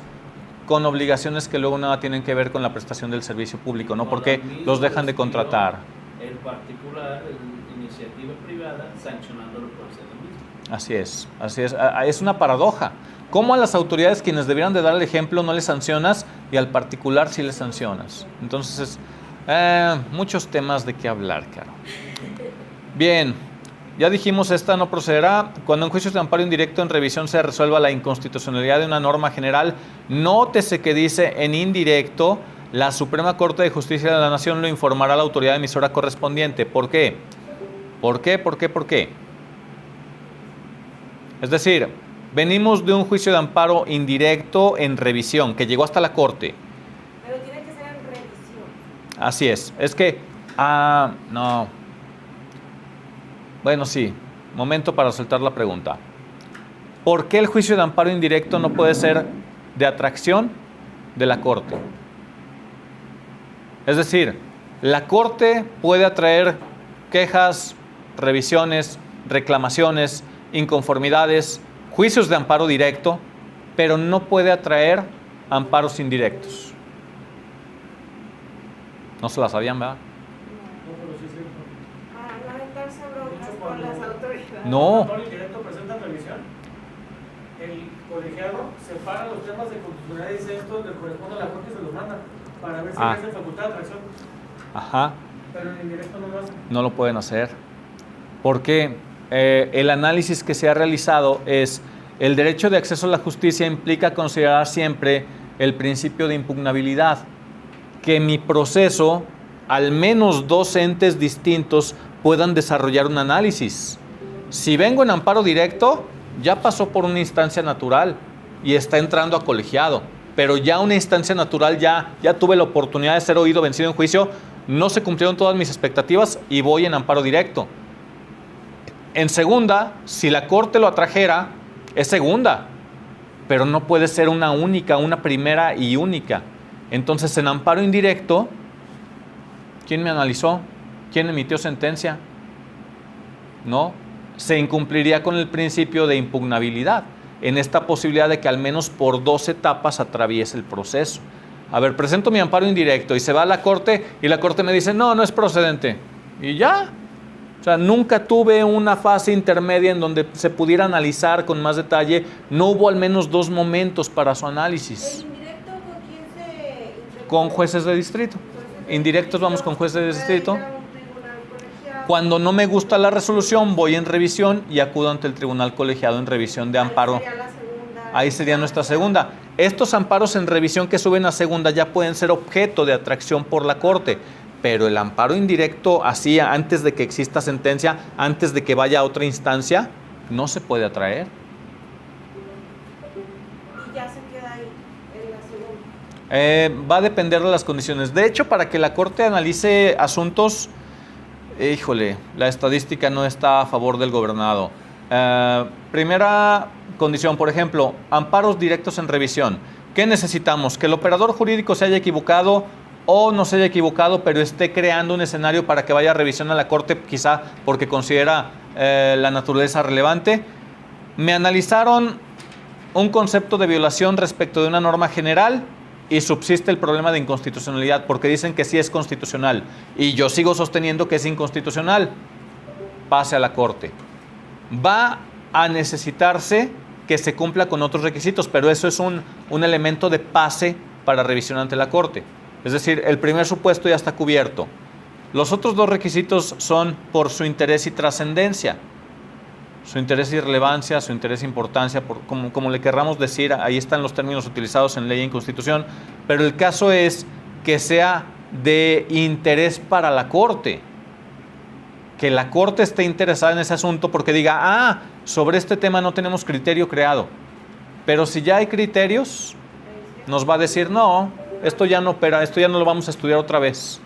con obligaciones que luego nada tienen que ver con la prestación del servicio público, ¿no? Porque los dejan de contratar. El particular, la iniciativa privada, sancionándolo por ser lo mismo. Así es. Es una paradoja. ¿Cómo a las autoridades, quienes debieran de dar el ejemplo, no les sancionas y al particular sí les sancionas? Entonces, muchos temas de qué hablar, Caro. Bien, ya dijimos, esta no procederá. Cuando en juicios de amparo indirecto en revisión se resuelva la inconstitucionalidad de una norma general, nótese que dice en indirecto, la Suprema Corte de Justicia de la Nación lo informará a la autoridad emisora correspondiente. ¿Por qué? ¿Por qué? Es decir, venimos de un juicio de amparo indirecto en revisión, que llegó hasta la Corte. Pero tiene que ser en revisión. Así es. Es que, no. Bueno, sí. Momento para soltar la pregunta. ¿Por qué el juicio de amparo indirecto no puede ser de atracción de la Corte? Es decir, la Corte puede atraer quejas, revisiones, reclamaciones, inconformidades, juicios de amparo directo, pero no puede atraer amparos indirectos. No se la sabían, ¿verdad? No, pero sí es cierto. No aventarse broncas De hecho, con cuando las autoridades. No. El amparo indirecto presenta revisión, el colegiado separa los temas de constitucionalidad y dice esto le corresponde a la Corte y se los manda para ver si es de facultad de atracción. Ajá. Pero en indirecto no lo hacen. No lo pueden hacer. Porque el análisis que se ha realizado es el derecho de acceso a la justicia implica considerar siempre el principio de impugnabilidad, que mi proceso, al menos 2 entes distintos puedan desarrollar un análisis. Si vengo en amparo directo, ya pasó por una instancia natural y está entrando a colegiado, pero ya una instancia natural, ya tuve la oportunidad de ser oído, vencido en juicio, no se cumplieron todas mis expectativas y voy en amparo directo. En segunda, si la Corte lo atrajera, es segunda, pero no puede ser una única, una primera y única. Entonces, en amparo indirecto, ¿quién me analizó? ¿Quién emitió sentencia? No, se incumpliría con el principio de impugnabilidad, en esta posibilidad de que al menos por 2 etapas atraviese el proceso. A ver, presento mi amparo indirecto y se va a la Corte y la Corte me dice, no es procedente. Y ya. O sea, nunca tuve una fase intermedia en donde se pudiera analizar con más detalle. No hubo al menos 2 momentos para su análisis. ¿El indirecto con quién se interpone? Con jueces de distrito. Indirectos vamos con jueces de distrito. Puede ir a un tribunal colegiado. Cuando no me gusta la resolución, voy en revisión y acudo ante el tribunal colegiado en revisión de amparo. Ahí sería la segunda. Ahí sería nuestra segunda. Estos amparos en revisión que suben a segunda ya pueden ser objeto de atracción por la Corte, pero el amparo indirecto, así antes de que exista sentencia, antes de que vaya a otra instancia, no se puede atraer. Y ya se queda ahí, en la segunda. Va a depender de las condiciones. De hecho, para que la Corte analice asuntos, la estadística no está a favor del gobernado. Primera condición, por ejemplo, amparos directos en revisión. ¿Qué necesitamos? Que el operador jurídico se haya equivocado o no se haya equivocado, pero esté creando un escenario para que vaya a revisión a la Corte, quizá porque considera la naturaleza relevante. Me analizaron un concepto de violación respecto de una norma general y subsiste el problema de inconstitucionalidad, porque dicen que sí es constitucional y yo sigo sosteniendo que es inconstitucional. Pase a la Corte. Va a necesitarse que se cumpla con otros requisitos, pero eso es un elemento de pase para revisión ante la Corte. Es decir, el primer supuesto ya está cubierto. Los otros 2 requisitos son por su interés y trascendencia. Su interés y relevancia, su interés e importancia, como le querramos decir, ahí están los términos utilizados en ley y en Constitución, pero el caso es que sea de interés para la Corte. Que la Corte esté interesada en ese asunto porque diga, sobre este tema no tenemos criterio creado. Pero si ya hay criterios, nos va a decir, no, esto ya no opera, esto ya no lo vamos a estudiar otra vez.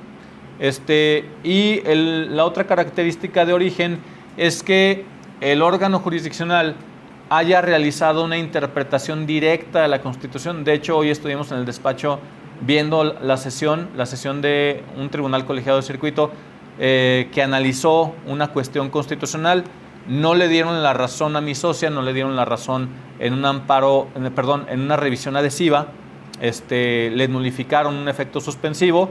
La otra característica de origen es que el órgano jurisdiccional haya realizado una interpretación directa de la Constitución. De hecho, hoy estuvimos en el despacho viendo la sesión de un tribunal colegiado de circuito que analizó una cuestión constitucional. No le dieron la razón a mi socia, no le dieron la razón en un amparo, en una revisión adhesiva, le nulificaron un efecto suspensivo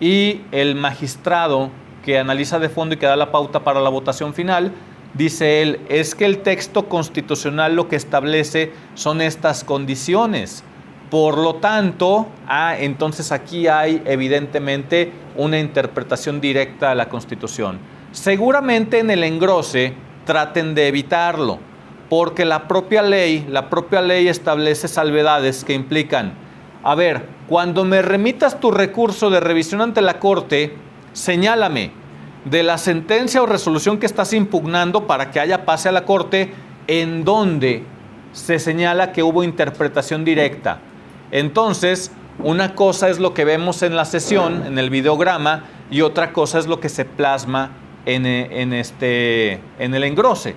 y el magistrado que analiza de fondo y que da la pauta para la votación final, dice él, es que el texto constitucional lo que establece son estas condiciones. Por lo tanto, entonces aquí hay evidentemente una interpretación directa de la Constitución. Seguramente en el engrose traten de evitarlo, porque la propia ley establece salvedades que implican, a ver, cuando me remitas tu recurso de revisión ante la Corte, señálame de la sentencia o resolución que estás impugnando para que haya pase a la Corte en donde se señala que hubo interpretación directa. Entonces, una cosa es lo que vemos en la sesión, en el videograma, y otra cosa es lo que se plasma en el engrose.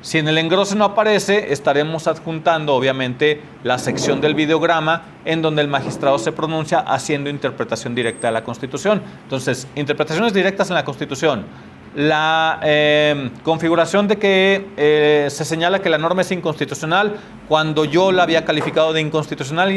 Si en el engrose no aparece, estaremos adjuntando obviamente la sección del videograma en donde el magistrado se pronuncia haciendo interpretación directa de la Constitución. Entonces, interpretaciones directas en la Constitución. La configuración de que se señala que la norma es inconstitucional cuando yo la había calificado de inconstitucional,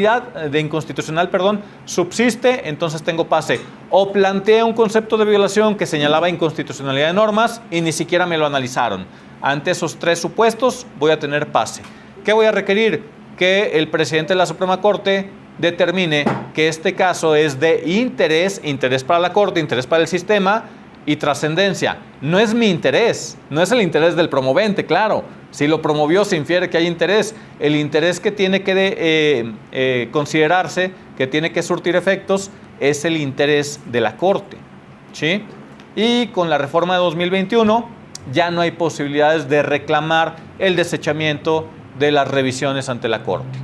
subsiste, entonces tengo pase. O plantea un concepto de violación que señalaba inconstitucionalidad de normas y ni siquiera me lo analizaron. Ante esos tres supuestos voy a tener pase. ¿Qué voy a requerir? Que el presidente de la Suprema Corte determine que este caso es de interés para la Corte, interés para el sistema y trascendencia. No es mi interés, no es el interés del promovente, claro. Si lo promovió se infiere que hay interés. El interés que tiene que considerarse, que tiene que surtir efectos, es el interés de la Corte, ¿sí? Y con la reforma de 2021 ya no hay posibilidades de reclamar el desechamiento de las revisiones ante la Corte.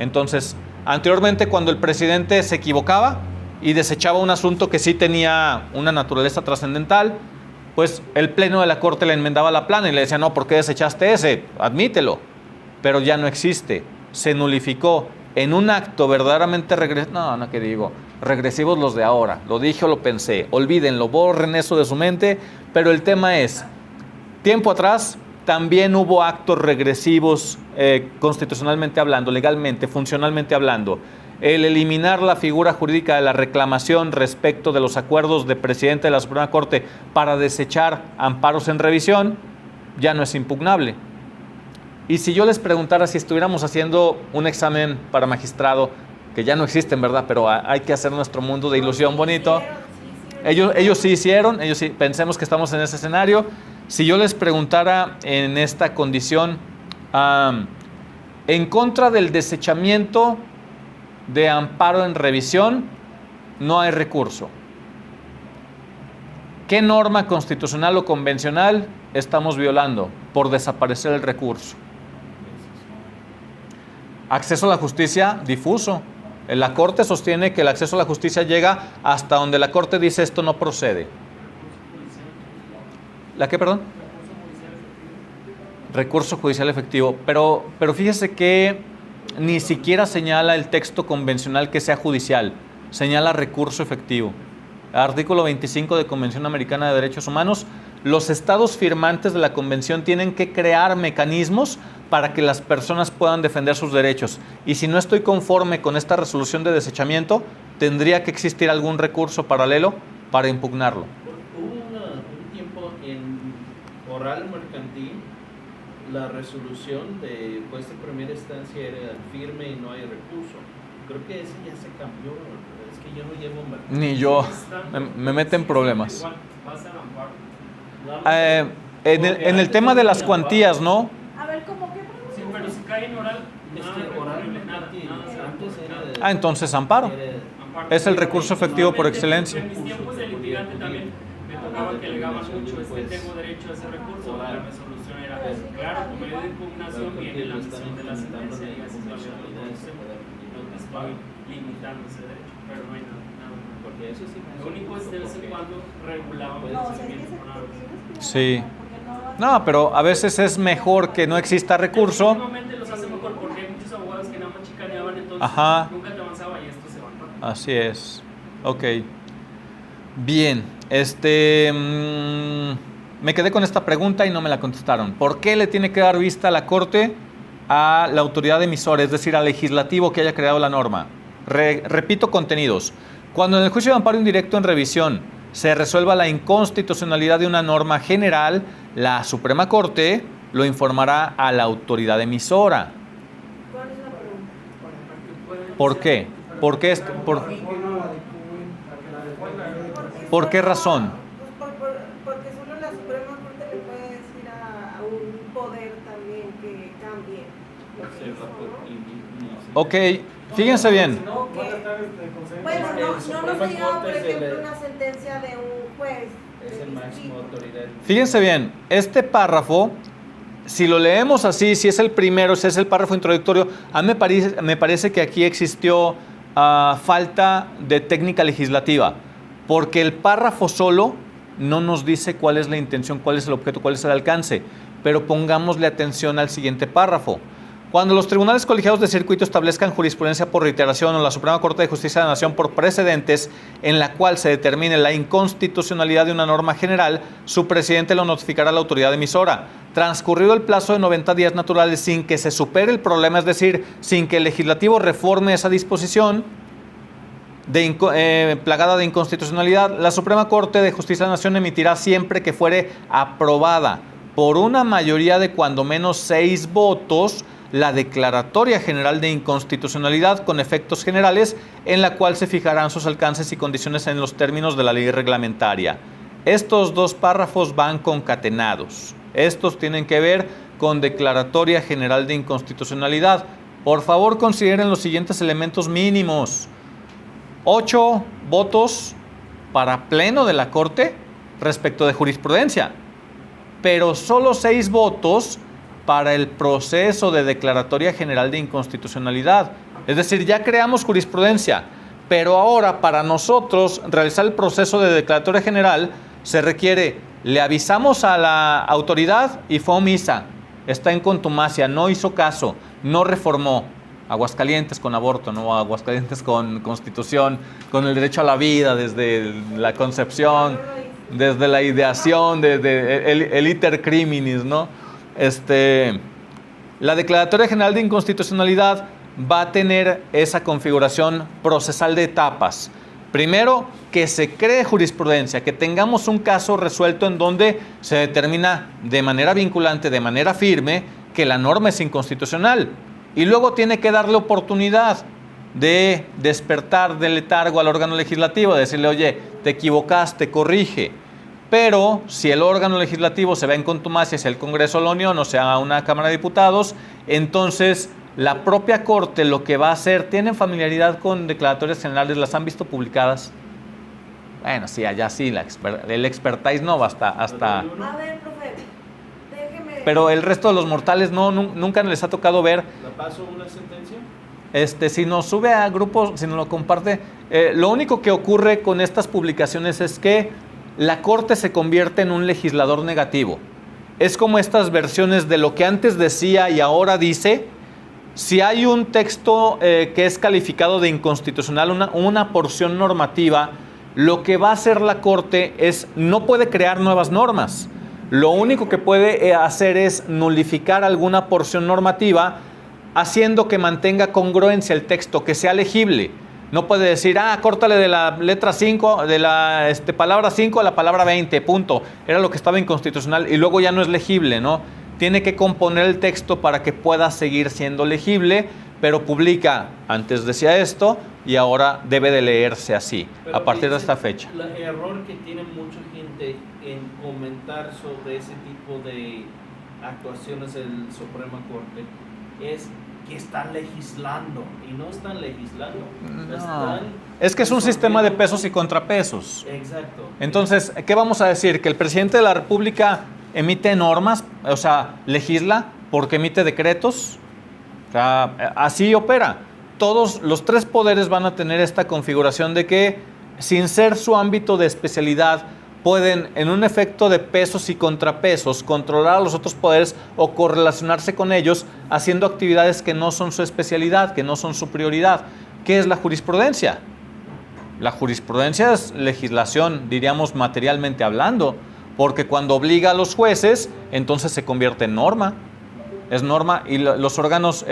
Entonces, anteriormente cuando el presidente se equivocaba y desechaba un asunto que sí tenía una naturaleza trascendental, pues el Pleno de la Corte le enmendaba la plana y le decía, no, ¿por qué desechaste ese? Admítelo. Pero ya no existe. Se nulificó en un acto verdaderamente regresivos los de ahora. Lo dije o lo pensé. Olvídenlo, borren eso de su mente. Pero el tema es, tiempo atrás también hubo actos regresivos constitucionalmente hablando, legalmente, funcionalmente hablando. El eliminar la figura jurídica de la reclamación respecto de los acuerdos de presidente de la Suprema Corte para desechar amparos en revisión ya no es impugnable. Y si yo les preguntara si estuviéramos haciendo un examen para magistrado, que ya no existen, ¿verdad? Pero hay que hacer nuestro mundo de ilusión bonito. Ellos sí hicieron, pensemos que estamos en ese escenario. Si yo les preguntara en esta condición, en contra del desechamiento de amparo en revisión, no hay recurso. ¿Qué norma constitucional o convencional estamos violando por desaparecer el recurso? Acceso a la justicia difuso. La Corte sostiene que el acceso a la justicia llega hasta donde la Corte dice esto no procede. ¿La qué, perdón? Recurso judicial efectivo. Pero fíjese que ni siquiera señala el texto convencional que sea judicial, señala recurso efectivo. Artículo 25 de Convención Americana de Derechos Humanos, los estados firmantes de la convención tienen que crear mecanismos para que las personas puedan defender sus derechos. Y si no estoy conforme con esta resolución de desechamiento, tendría que existir algún recurso paralelo para impugnarlo. Hubo un tiempo en oral mercantil, la resolución de juez de primera instancia era firme y no hay recurso. Creo que ese ya se cambió. Es que yo no llevo mercantil. Ni yo. Me meten problemas. En el tema de las cuantías, ¿no? A ver, ¿cómo qué pregunta? Sí, pero si cae en oral, Oral nada, mercantil. Antes era Ah, entonces amparo. Es el recurso efectivo por excelencia. En mis tiempos de litigante también me tocaba que alegaban mucho, tengo derecho a ese recurso, la resolución era, claro, como medio de impugnación viene la misión de la sentencia y así es la resolución. No te estoy limitando ese derecho, pero no hay nada. porque eso sí. Lo único es de vez en cuando regulado el No, o sea, es que procedimiento se por nada. Sí. No, pero a veces es mejor que no exista recurso. Definitivamente los hace mejor porque hay muchos abogados que nada más chicaneaban, entonces Ajá. nunca te avanzaba y esto se va. Así es. Ok. Bien. Me quedé con esta pregunta y no me la contestaron. ¿Por qué le tiene que dar vista a la Corte a la autoridad emisora, es decir, al legislativo que haya creado la norma? Repito contenidos. Cuando en el juicio de amparo indirecto en revisión se resuelva la inconstitucionalidad de una norma general, la Suprema Corte lo informará a la autoridad emisora. ¿Cuál es la pregunta? ¿Por qué? ¿Por qué razón? Pues porque solo la Suprema Corte le puede decir a un poder también que cambie lo que hizo, ¿no? Ok, fíjense bien. Si no, van a estar conscientes. Bueno, Es que no el nos Suprema ha llegado, por Corte es ejemplo, el- una sentencia de un juez. Es de el máximo distrito. autoridad. Fíjense bien, este párrafo, si lo leemos así, si es el primero, si es el párrafo introductorio, a mí me parece que aquí existió falta de técnica legislativa, porque el párrafo solo no nos dice cuál es la intención, cuál es el objeto, cuál es el alcance, pero pongámosle atención al siguiente párrafo. Cuando los tribunales colegiados de circuito establezcan jurisprudencia por reiteración o la Suprema Corte de Justicia de la Nación por precedentes en la cual se determine la inconstitucionalidad de una norma general, su presidente lo notificará a la autoridad emisora. Transcurrido el plazo de 90 días naturales sin que se supere el problema, es decir, sin que el legislativo reforme esa disposición plagada de inconstitucionalidad, la Suprema Corte de Justicia de la Nación emitirá siempre que fuere aprobada por una mayoría de cuando menos 6 votos la declaratoria general de inconstitucionalidad con efectos generales en la cual se fijarán sus alcances y condiciones en los términos de la ley reglamentaria. Estos dos párrafos van concatenados. Estos tienen que ver con declaratoria general de inconstitucionalidad. Por favor, consideren los siguientes elementos mínimos. 8 votos para pleno de la Corte respecto de jurisprudencia, pero solo 6 votos para el proceso de declaratoria general de inconstitucionalidad. Es decir, ya creamos jurisprudencia, pero ahora para nosotros realizar el proceso de declaratoria general se requiere, le avisamos a la autoridad y fue omisa, está en contumacia, no hizo caso, no reformó. Aguascalientes con aborto, ¿no? Aguascalientes con constitución, con el derecho a la vida desde la concepción, desde la ideación, desde el iter criminis, ¿no? La Declaratoria General de Inconstitucionalidad va a tener esa configuración procesal de etapas. Primero, que se cree jurisprudencia, que tengamos un caso resuelto en donde se determina de manera vinculante, de manera firme, que la norma es inconstitucional. Y luego tiene que darle oportunidad de despertar del letargo al órgano legislativo, de decirle, oye, te equivocaste, corrige. Pero si el órgano legislativo se va en contumacia, si el Congreso de la Unión o sea una Cámara de Diputados, entonces la propia Corte lo que va a hacer, ¿tienen familiaridad con declaratorias generales? ¿Las han visto publicadas? Bueno, sí, allá sí, el expertise no, hasta A ver, profe, déjeme. pero el resto de los mortales no, nunca les ha tocado ver. ¿La paso una sentencia? Si nos sube a grupos, si nos lo comparte, lo único que ocurre con estas publicaciones es que la Corte se convierte en un legislador negativo. Es como estas versiones de lo que antes decía y ahora dice. Si hay un texto que es calificado de inconstitucional, una porción normativa, lo que va a hacer la Corte es, no puede crear nuevas normas. Lo único que puede hacer es nulificar alguna porción normativa, haciendo que mantenga congruencia el texto, que sea legible. No puede decir, córtale de la letra 5, de la palabra 5 a la palabra 20, punto. Era lo que estaba inconstitucional y luego ya no es legible, ¿no? Tiene que componer el texto para que pueda seguir siendo legible, pero publica, antes decía esto, y ahora debe de leerse así, Pero a partir de fíjense, esta fecha. El error que tiene mucha gente en comentar sobre ese tipo de actuaciones del Suprema Corte es que están legislando, y no están legislando. Es que es un sistema de pesos y contrapesos. Exacto. Entonces, ¿qué vamos a decir? ¿Que el presidente de la República emite normas, o sea, legisla porque emite decretos? O sea, así opera. Todos los 3 poderes van a tener esta configuración de que, sin ser su ámbito de especialidad, pueden, en un efecto de pesos y contrapesos, controlar a los otros poderes o correlacionarse con ellos haciendo actividades que no son su especialidad, que no son su prioridad. ¿Qué es la jurisprudencia? La jurisprudencia es legislación, diríamos materialmente hablando, porque cuando obliga a los jueces, entonces se convierte en norma. Es norma y los órganos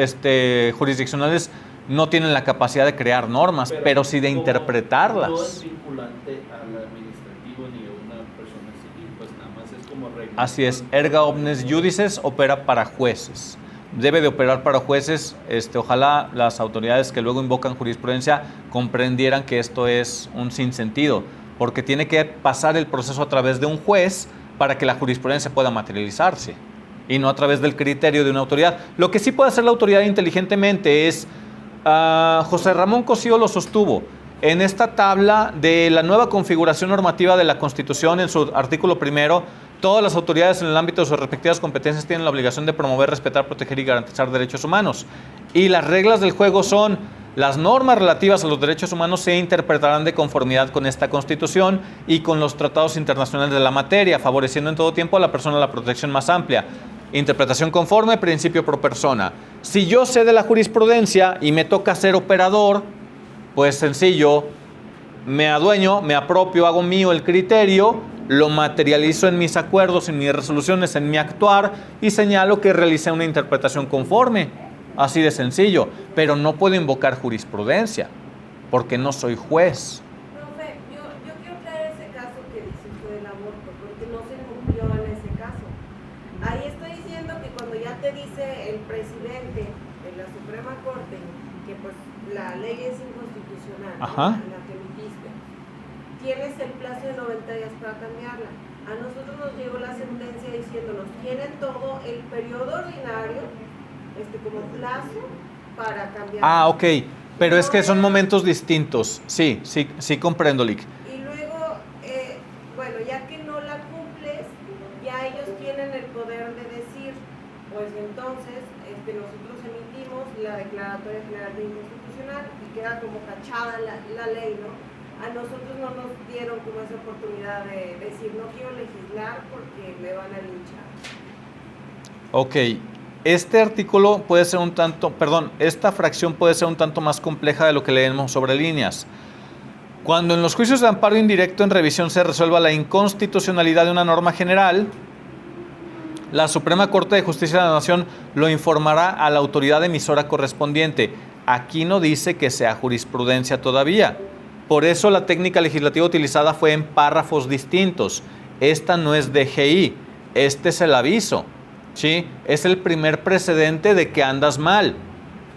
jurisdiccionales no tienen la capacidad de crear normas, pero sí de interpretarlas. No es vinculante al administrativo ni a una persona civil, pues nada más es como regla. Así es, erga omnes judices opera para jueces. Debe de operar para jueces. Ojalá las autoridades que luego invocan jurisprudencia comprendieran que esto es un sinsentido, porque tiene que pasar el proceso a través de un juez para que la jurisprudencia pueda materializarse y no a través del criterio de una autoridad. Lo que sí puede hacer la autoridad inteligentemente es, José Ramón Cosío lo sostuvo, en esta tabla de la nueva configuración normativa de la Constitución, en su artículo primero, todas las autoridades en el ámbito de sus respectivas competencias tienen la obligación de promover, respetar, proteger y garantizar derechos humanos. Y las reglas del juego son: las normas relativas a los derechos humanos se interpretarán de conformidad con esta Constitución y con los tratados internacionales de la materia, favoreciendo en todo tiempo a la persona la protección más amplia. Interpretación conforme, principio pro persona. Si yo sé de la jurisprudencia y me toca ser operador, pues sencillo, me adueño, me apropio, hago mío el criterio, lo materializo en mis acuerdos, en mis resoluciones, en mi actuar y señalo que realicé una interpretación conforme. Así de sencillo, pero no puedo invocar jurisprudencia porque no soy juez. Profe, yo quiero traer ese caso que dice usted del aborto, porque no se cumplió en ese caso. Ahí estoy diciendo que cuando ya te dice el presidente de la Suprema Corte que pues la ley es inconstitucional, Ajá. la que emitiste, tienes el plazo de 90 días para cambiarla. A nosotros nos llegó la sentencia diciéndonos, tienen todo el periodo ordinario como plazo para cambiar. Ok, pero es que son momentos distintos. Sí, comprendo, Lick. Y luego, bueno, ya que no la cumples, ya ellos tienen el poder de decir, pues entonces nosotros emitimos la declaratoria general de inconstitucional y queda como cachada la ley, ¿no? A nosotros no nos dieron como esa oportunidad de decir, no quiero legislar porque me van a linchar. Ok. Este artículo puede ser esta fracción puede ser un tanto más compleja de lo que leemos sobre líneas. Cuando en los juicios de amparo indirecto en revisión se resuelva la inconstitucionalidad de una norma general, la Suprema Corte de Justicia de la Nación lo informará a la autoridad emisora correspondiente. Aquí no dice que sea jurisprudencia todavía. Por eso la técnica legislativa utilizada fue en párrafos distintos. Esta no es DGI, este es el aviso. ¿Sí? Es el primer precedente de que andas mal.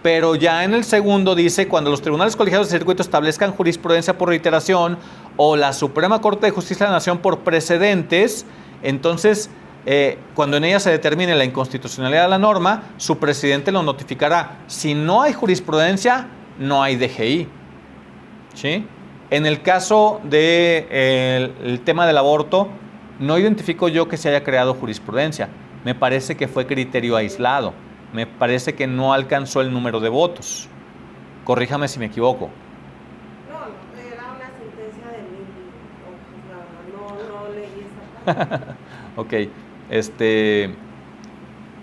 Pero ya en el segundo dice, cuando los tribunales colegiados de circuito establezcan jurisprudencia por reiteración o la Suprema Corte de Justicia de la Nación por precedentes, entonces, cuando en ella se determine la inconstitucionalidad de la norma, su presidente lo notificará. Si no hay jurisprudencia, no hay DGI. ¿Sí? En el caso del tema del aborto, no identifico yo que se haya creado jurisprudencia. Me parece que fue criterio aislado. Me parece que no alcanzó el número de votos. Corríjame si me equivoco. No, era una sentencia de 1000 hojas, no leí esa parte. Ok,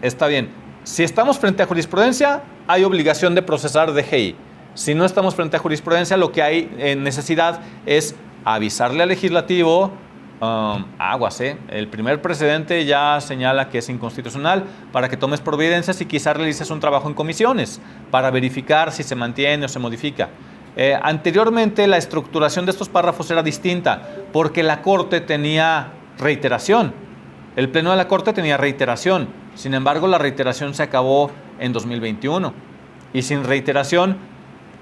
está bien. Si estamos frente a jurisprudencia, hay obligación de procesar DGI. Si no estamos frente a jurisprudencia, lo que hay en necesidad es avisarle al legislativo. Aguas, el primer precedente ya señala que es inconstitucional para que tomes providencias y quizás realices un trabajo en comisiones para verificar si se mantiene o se modifica. Anteriormente la estructuración de estos párrafos era distinta porque la Corte tenía reiteración. El Pleno de la Corte tenía reiteración. Sin embargo, la reiteración se acabó en 2021. Y sin reiteración,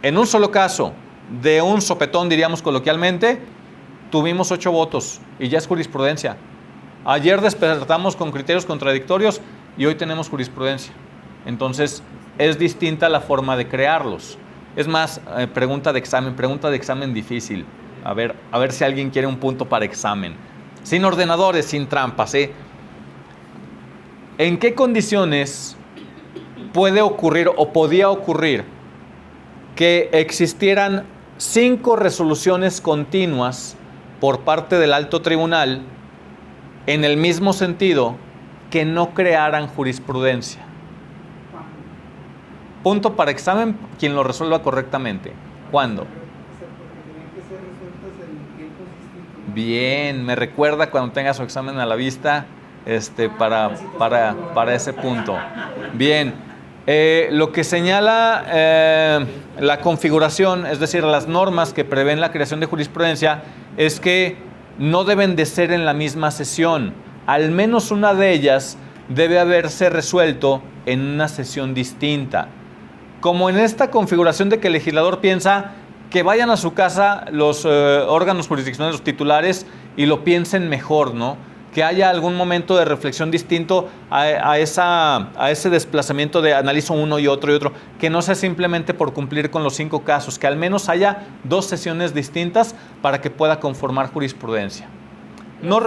en un solo caso, de un sopetón, diríamos coloquialmente, tuvimos 8 votos y ya es jurisprudencia. Ayer despertamos con criterios contradictorios y hoy tenemos jurisprudencia. Entonces, es distinta la forma de crearlos. Es más, pregunta de examen difícil. A ver si alguien quiere un punto para examen. Sin ordenadores, sin trampas, ¿En qué condiciones puede ocurrir o podía ocurrir que existieran 5 resoluciones continuas por parte del alto tribunal en el mismo sentido que no crearan jurisprudencia. Punto para examen quien lo resuelva correctamente. ¿Cuándo? Bien, me recuerda cuando tenga su examen a la vista para ese punto. Bien, lo que señala la configuración, es decir, las normas que prevén la creación de jurisprudencia, es que no deben de ser en la misma sesión. Al menos una de ellas debe haberse resuelto en una sesión distinta. Como en esta configuración de que el legislador piensa que vayan a su casa los órganos jurisdiccionales, los titulares, y lo piensen mejor, ¿no? Que haya algún momento de reflexión distinto a ese desplazamiento de analizo uno y otro, que no sea simplemente por cumplir con los 5 casos, que al menos haya 2 sesiones distintas para que pueda conformar jurisprudencia. No,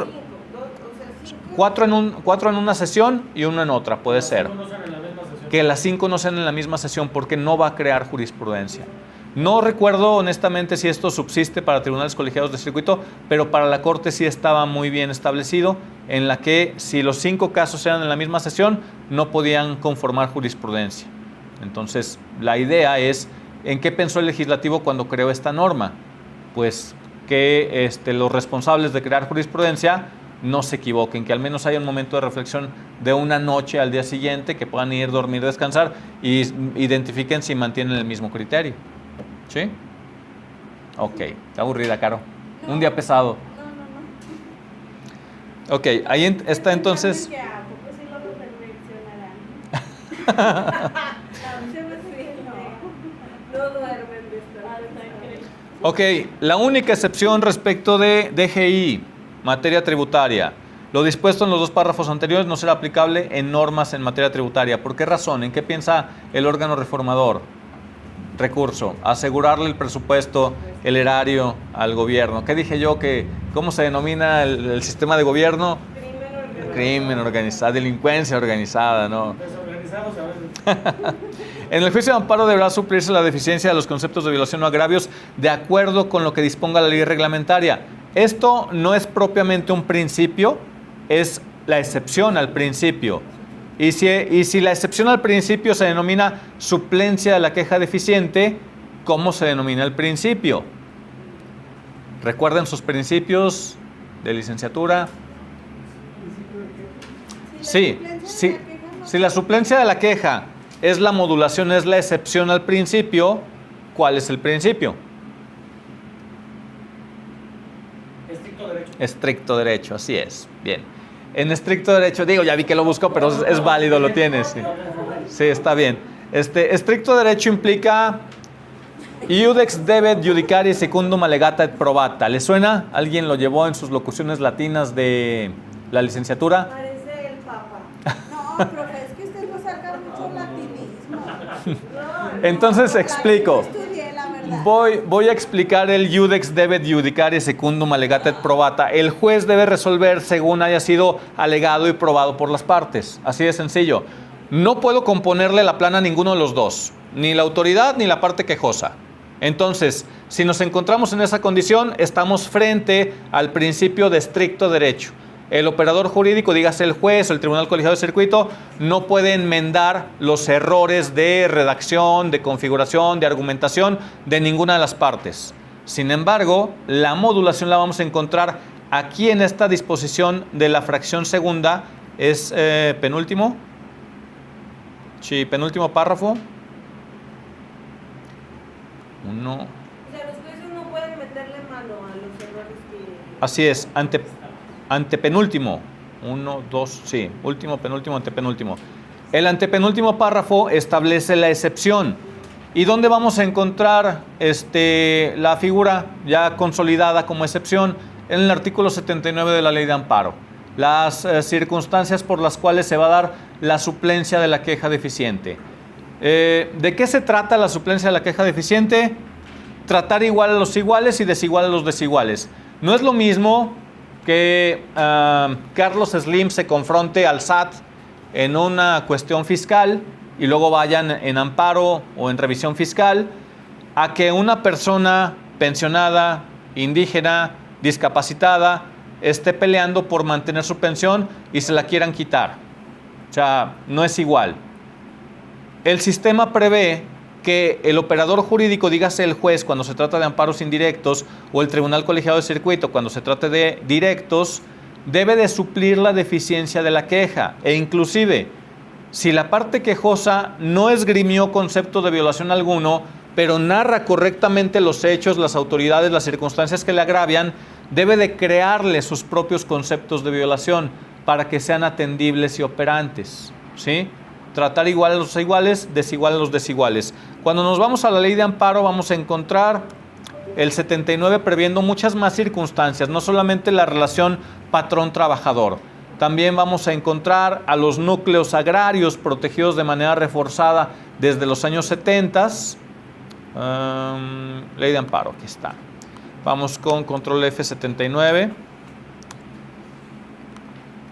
4 en una sesión y 1 en otra, puede ser. Que las 5 no sean en la misma sesión porque no va a crear jurisprudencia. No recuerdo honestamente si esto subsiste para tribunales colegiados de circuito, pero para la Corte sí estaba muy bien establecido, en la que si los 5 casos eran en la misma sesión, no podían conformar jurisprudencia. Entonces, la idea es, ¿en qué pensó el legislativo cuando creó esta norma? Pues que los responsables de crear jurisprudencia no se equivoquen, que al menos haya un momento de reflexión de una noche al día siguiente, que puedan ir, dormir, descansar y identifiquen si mantienen el mismo criterio. ¿Sí? Ok, está aburrida, Caro. No, un día pesado. No. Ok, ahí está entonces. ¿A poco sí lo reflexionarán? No duermen de estar. Ok, la única excepción respecto de DGI, materia tributaria. Lo dispuesto en los 2 párrafos anteriores no será aplicable en normas en materia tributaria. ¿Por qué razón? ¿En qué piensa el órgano reformador? Recurso, asegurarle el presupuesto, el erario al gobierno. ¿Qué dije yo? ¿Cómo se denomina el sistema de gobierno? Crimen organizado, delincuencia organizada, ¿no? Desorganizados a veces. En el juicio de amparo deberá suplirse la deficiencia de los conceptos de violación o agravios de acuerdo con lo que disponga la ley reglamentaria. Esto no es propiamente un principio, es la excepción al principio. Y si la excepción al principio se denomina suplencia de la queja deficiente, ¿cómo se denomina el principio? ¿Recuerden sus principios de licenciatura? Sí. Si la suplencia de la queja es la modulación, es la excepción al principio, ¿cuál es el principio? Estricto derecho. Estricto derecho, así es. Bien. En estricto derecho, ya vi que lo busco, pero es válido, lo tienes. Sí, sí, está bien. Estricto derecho implica iudex debet judicare secundum allegata et probata. ¿Le suena? ¿Alguien lo llevó en sus locuciones latinas de la licenciatura? Parece el Papa. No, profe, es que usted no saca mucho latinismo. Entonces explico. Yo estudié, la verdad. Voy a explicar el iudex debet judicare secundum allegata et probata. El juez debe resolver según haya sido alegado y probado por las partes. Así de sencillo. No puedo componerle la plana a ninguno de los dos, ni la autoridad ni la parte quejosa. Entonces, si nos encontramos en esa condición, estamos frente al principio de estricto derecho. El operador jurídico, dígase el juez o el tribunal colegiado de circuito, no puede enmendar los errores de redacción, de configuración, de argumentación de ninguna de las partes. Sin embargo, la modulación la vamos a encontrar aquí en esta disposición de la fracción segunda. ¿Es penúltimo? Sí, penúltimo párrafo. 1. O sea, los jueces no pueden meterle mano a los errores que... Así es, antepenúltimo. 1, 2, sí, último, penúltimo, antepenúltimo. El antepenúltimo párrafo establece la excepción. ¿Y dónde vamos a encontrar la figura ya consolidada como excepción? En el artículo 79 de la Ley de Amparo. Las circunstancias por las cuales se va a dar la suplencia de la queja deficiente. ¿De qué se trata la suplencia de la queja deficiente? Tratar igual a los iguales y desigual a los desiguales. No es lo mismo que Carlos Slim se confronte al SAT en una cuestión fiscal y luego vayan en amparo o en revisión fiscal, a que una persona pensionada, indígena, discapacitada esté peleando por mantener su pensión y se la quieran quitar. O sea, no es igual. El sistema prevé que el operador jurídico, dígase el juez cuando se trata de amparos indirectos o el tribunal colegiado de circuito cuando se trate de directos, debe de suplir la deficiencia de la queja e inclusive si la parte quejosa no esgrimió concepto de violación alguno, pero narra correctamente los hechos, las autoridades, las circunstancias que le agravian, debe de crearle sus propios conceptos de violación para que sean atendibles y operantes, ¿sí? Tratar igual a los iguales, desigual a los desiguales. Cuando nos vamos a la ley de amparo vamos a encontrar el 79 previendo muchas más circunstancias, no solamente la relación patrón-trabajador. También vamos a encontrar a los núcleos agrarios protegidos de manera reforzada desde los años 70. Ley de amparo, aquí está. Vamos con control F79.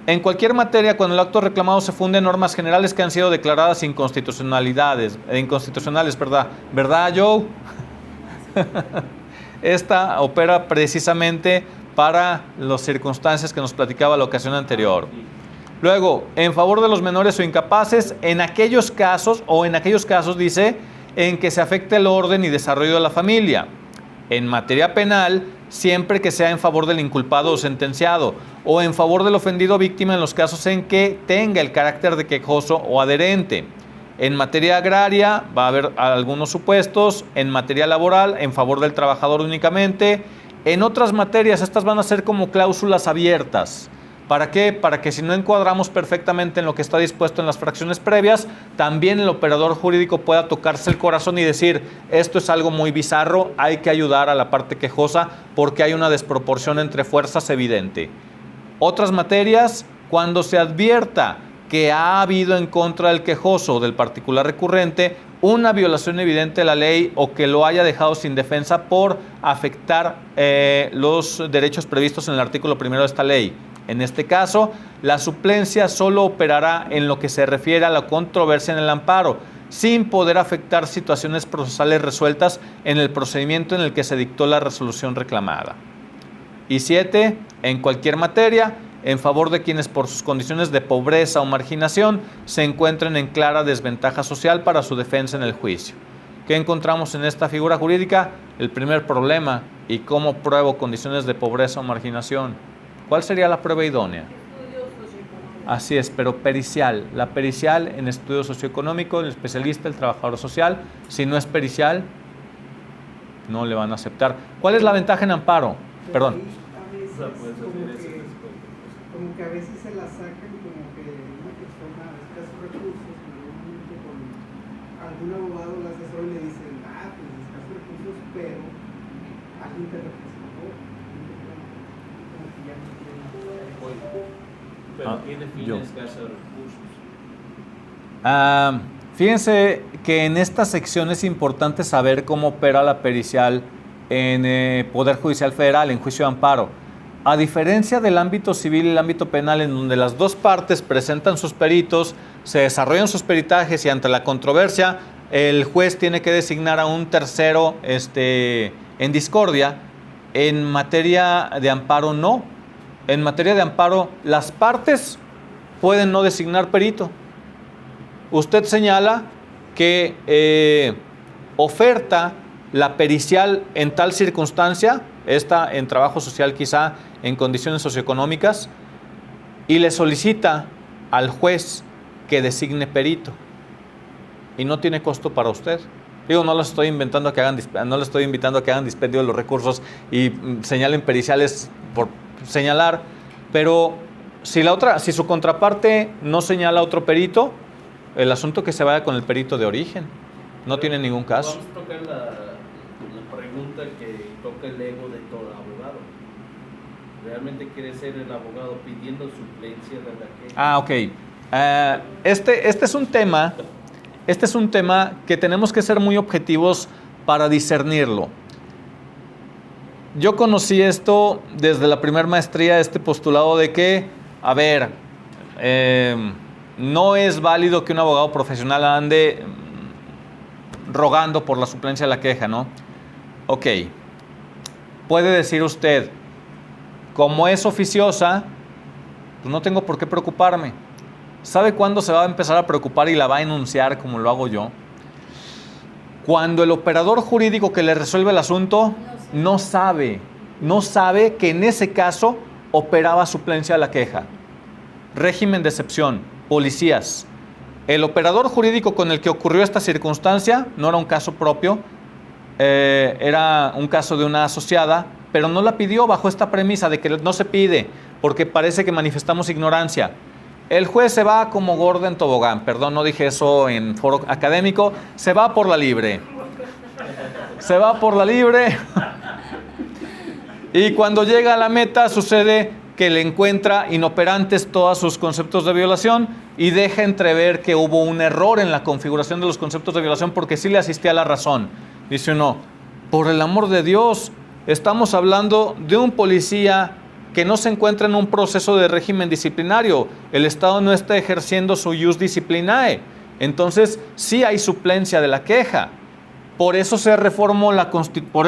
En cualquier materia, cuando el acto reclamado se funde en normas generales que han sido declaradas inconstitucionales, ¿verdad, Joe? Esta opera precisamente para las circunstancias que nos platicaba la ocasión anterior. Luego, en favor de los menores o incapaces, en aquellos casos dice, en que se afecte el orden y desarrollo de la familia. En materia penal, siempre que sea en favor del inculpado o sentenciado, o en favor del ofendido o víctima en los casos en que tenga el carácter de quejoso o adherente. En materia agraria va a haber algunos supuestos, en materia laboral, en favor del trabajador únicamente. En otras materias, estas van a ser como cláusulas abiertas. ¿Para qué? Para que si no encuadramos perfectamente en lo que está dispuesto en las fracciones previas, también el operador jurídico pueda tocarse el corazón y decir, esto es algo muy bizarro, hay que ayudar a la parte quejosa porque hay una desproporción entre fuerzas evidente. Otras materias, cuando se advierta que ha habido en contra del quejoso o del particular recurrente una violación evidente de la ley o que lo haya dejado sin defensa por afectar los derechos previstos en el artículo 1 de esta ley. En este caso, la suplencia solo operará en lo que se refiere a la controversia en el amparo, sin poder afectar situaciones procesales resueltas en el procedimiento en el que se dictó la resolución reclamada. Y 7, en cualquier materia, en favor de quienes por sus condiciones de pobreza o marginación se encuentren en clara desventaja social para su defensa en el juicio. ¿Qué encontramos en esta figura jurídica? El primer problema, ¿y cómo pruebo condiciones de pobreza o marginación? ¿Cuál sería la prueba idónea? Así es, pero pericial. La pericial en estudio socioeconómico, el especialista, el trabajador social. Si no es pericial, no le van a aceptar. ¿Cuál es la ventaja en amparo? Perdón. Como que a veces se la sacan como que una persona de escasos recursos, normalmente con algún abogado la asesor y le dicen, pues escasos recursos, pero alguien te representó, como que ya no tiene. Pero tiene fines escasos recursos. Fíjense que en esta sección es importante saber cómo opera la pericial en Poder Judicial Federal, en juicio de amparo. A diferencia del ámbito civil y el ámbito penal, en donde las dos partes presentan sus peritos, se desarrollan sus peritajes y ante la controversia, el juez tiene que designar a un tercero en discordia. En materia de amparo no. En materia de amparo, las partes pueden no designar perito. Usted señala que oferta la pericial en tal circunstancia, esta en trabajo social quizá en condiciones socioeconómicas, y le solicita al juez que designe perito. Y no tiene costo para usted. Digo, no les estoy invitando a que hagan dispendio de los recursos y señalen periciales por señalar, pero si su contraparte no señala otro perito, el asunto que se vaya con el perito de origen. No tiene ningún caso. Vamos a tocar la pregunta que toca el ego de todo abogado. ¿Realmente quiere ser el abogado pidiendo suplencia de la queja? Ok. Este es un tema que tenemos que ser muy objetivos para discernirlo. Yo conocí esto desde la primera maestría, este postulado de que, no es válido que un abogado profesional ande rogando por la suplencia de la queja, ¿no? Ok. Puede decir usted, como es oficiosa, pues no tengo por qué preocuparme. ¿Sabe cuándo se va a empezar a preocupar y la va a enunciar como lo hago yo? Cuando el operador jurídico que le resuelve el asunto no sabe que en ese caso operaba suplencia a la queja. Régimen de excepción, policías. El operador jurídico con el que ocurrió esta circunstancia no era un caso propio, era un caso de una asociada, pero no la pidió bajo esta premisa de que no se pide, porque parece que manifestamos ignorancia. El juez se va como gordo en tobogán, perdón, no dije eso en foro académico, se va por la libre. Se va por la libre. Y cuando llega a la meta sucede que le encuentra inoperantes todos sus conceptos de violación y deja entrever que hubo un error en la configuración de los conceptos de violación porque sí le asistía a la razón. Dice uno, por el amor de Dios, estamos hablando de un policía que no se encuentra en un proceso de régimen disciplinario. El Estado no está ejerciendo su ius disciplinae. Entonces, sí hay suplencia de la queja. Por eso se reformó por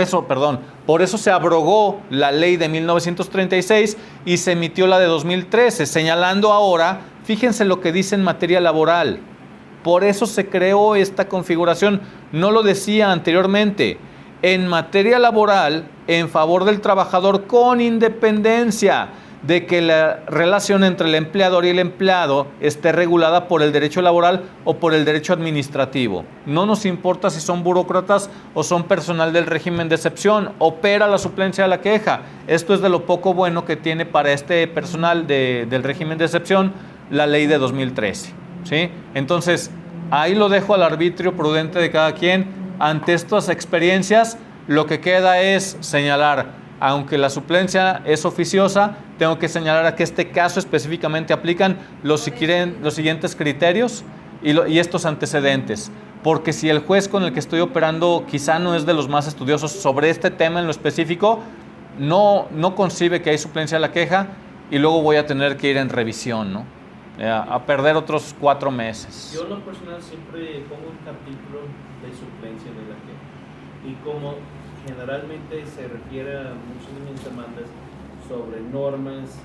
eso se abrogó la ley de 1936 y se emitió la de 2013, señalando ahora, fíjense lo que dice en materia laboral. Por eso se creó esta configuración. No lo decía anteriormente. En materia laboral, en favor del trabajador con independencia de que la relación entre el empleador y el empleado esté regulada por el derecho laboral o por el derecho administrativo. No nos importa si son burócratas o son personal del régimen de excepción, opera la suplencia de la queja. Esto es de lo poco bueno que tiene para este personal del régimen de excepción la ley de 2013. ¿Sí? Entonces, ahí lo dejo al arbitrio prudente de cada quien. Ante estas experiencias, lo que queda es señalar, aunque la suplencia es oficiosa, tengo que señalar a que este caso específicamente aplican los siguientes criterios y estos antecedentes. Porque si el juez con el que estoy operando quizá no es de los más estudiosos sobre este tema en lo específico, no concibe que hay suplencia a la queja y luego voy a tener que ir en revisión, ¿no? A perder otros 4 meses. Yo en lo personal siempre pongo un capítulo de suplencia de la queja. Y como generalmente se refiere a muchas de mis demandas sobre normas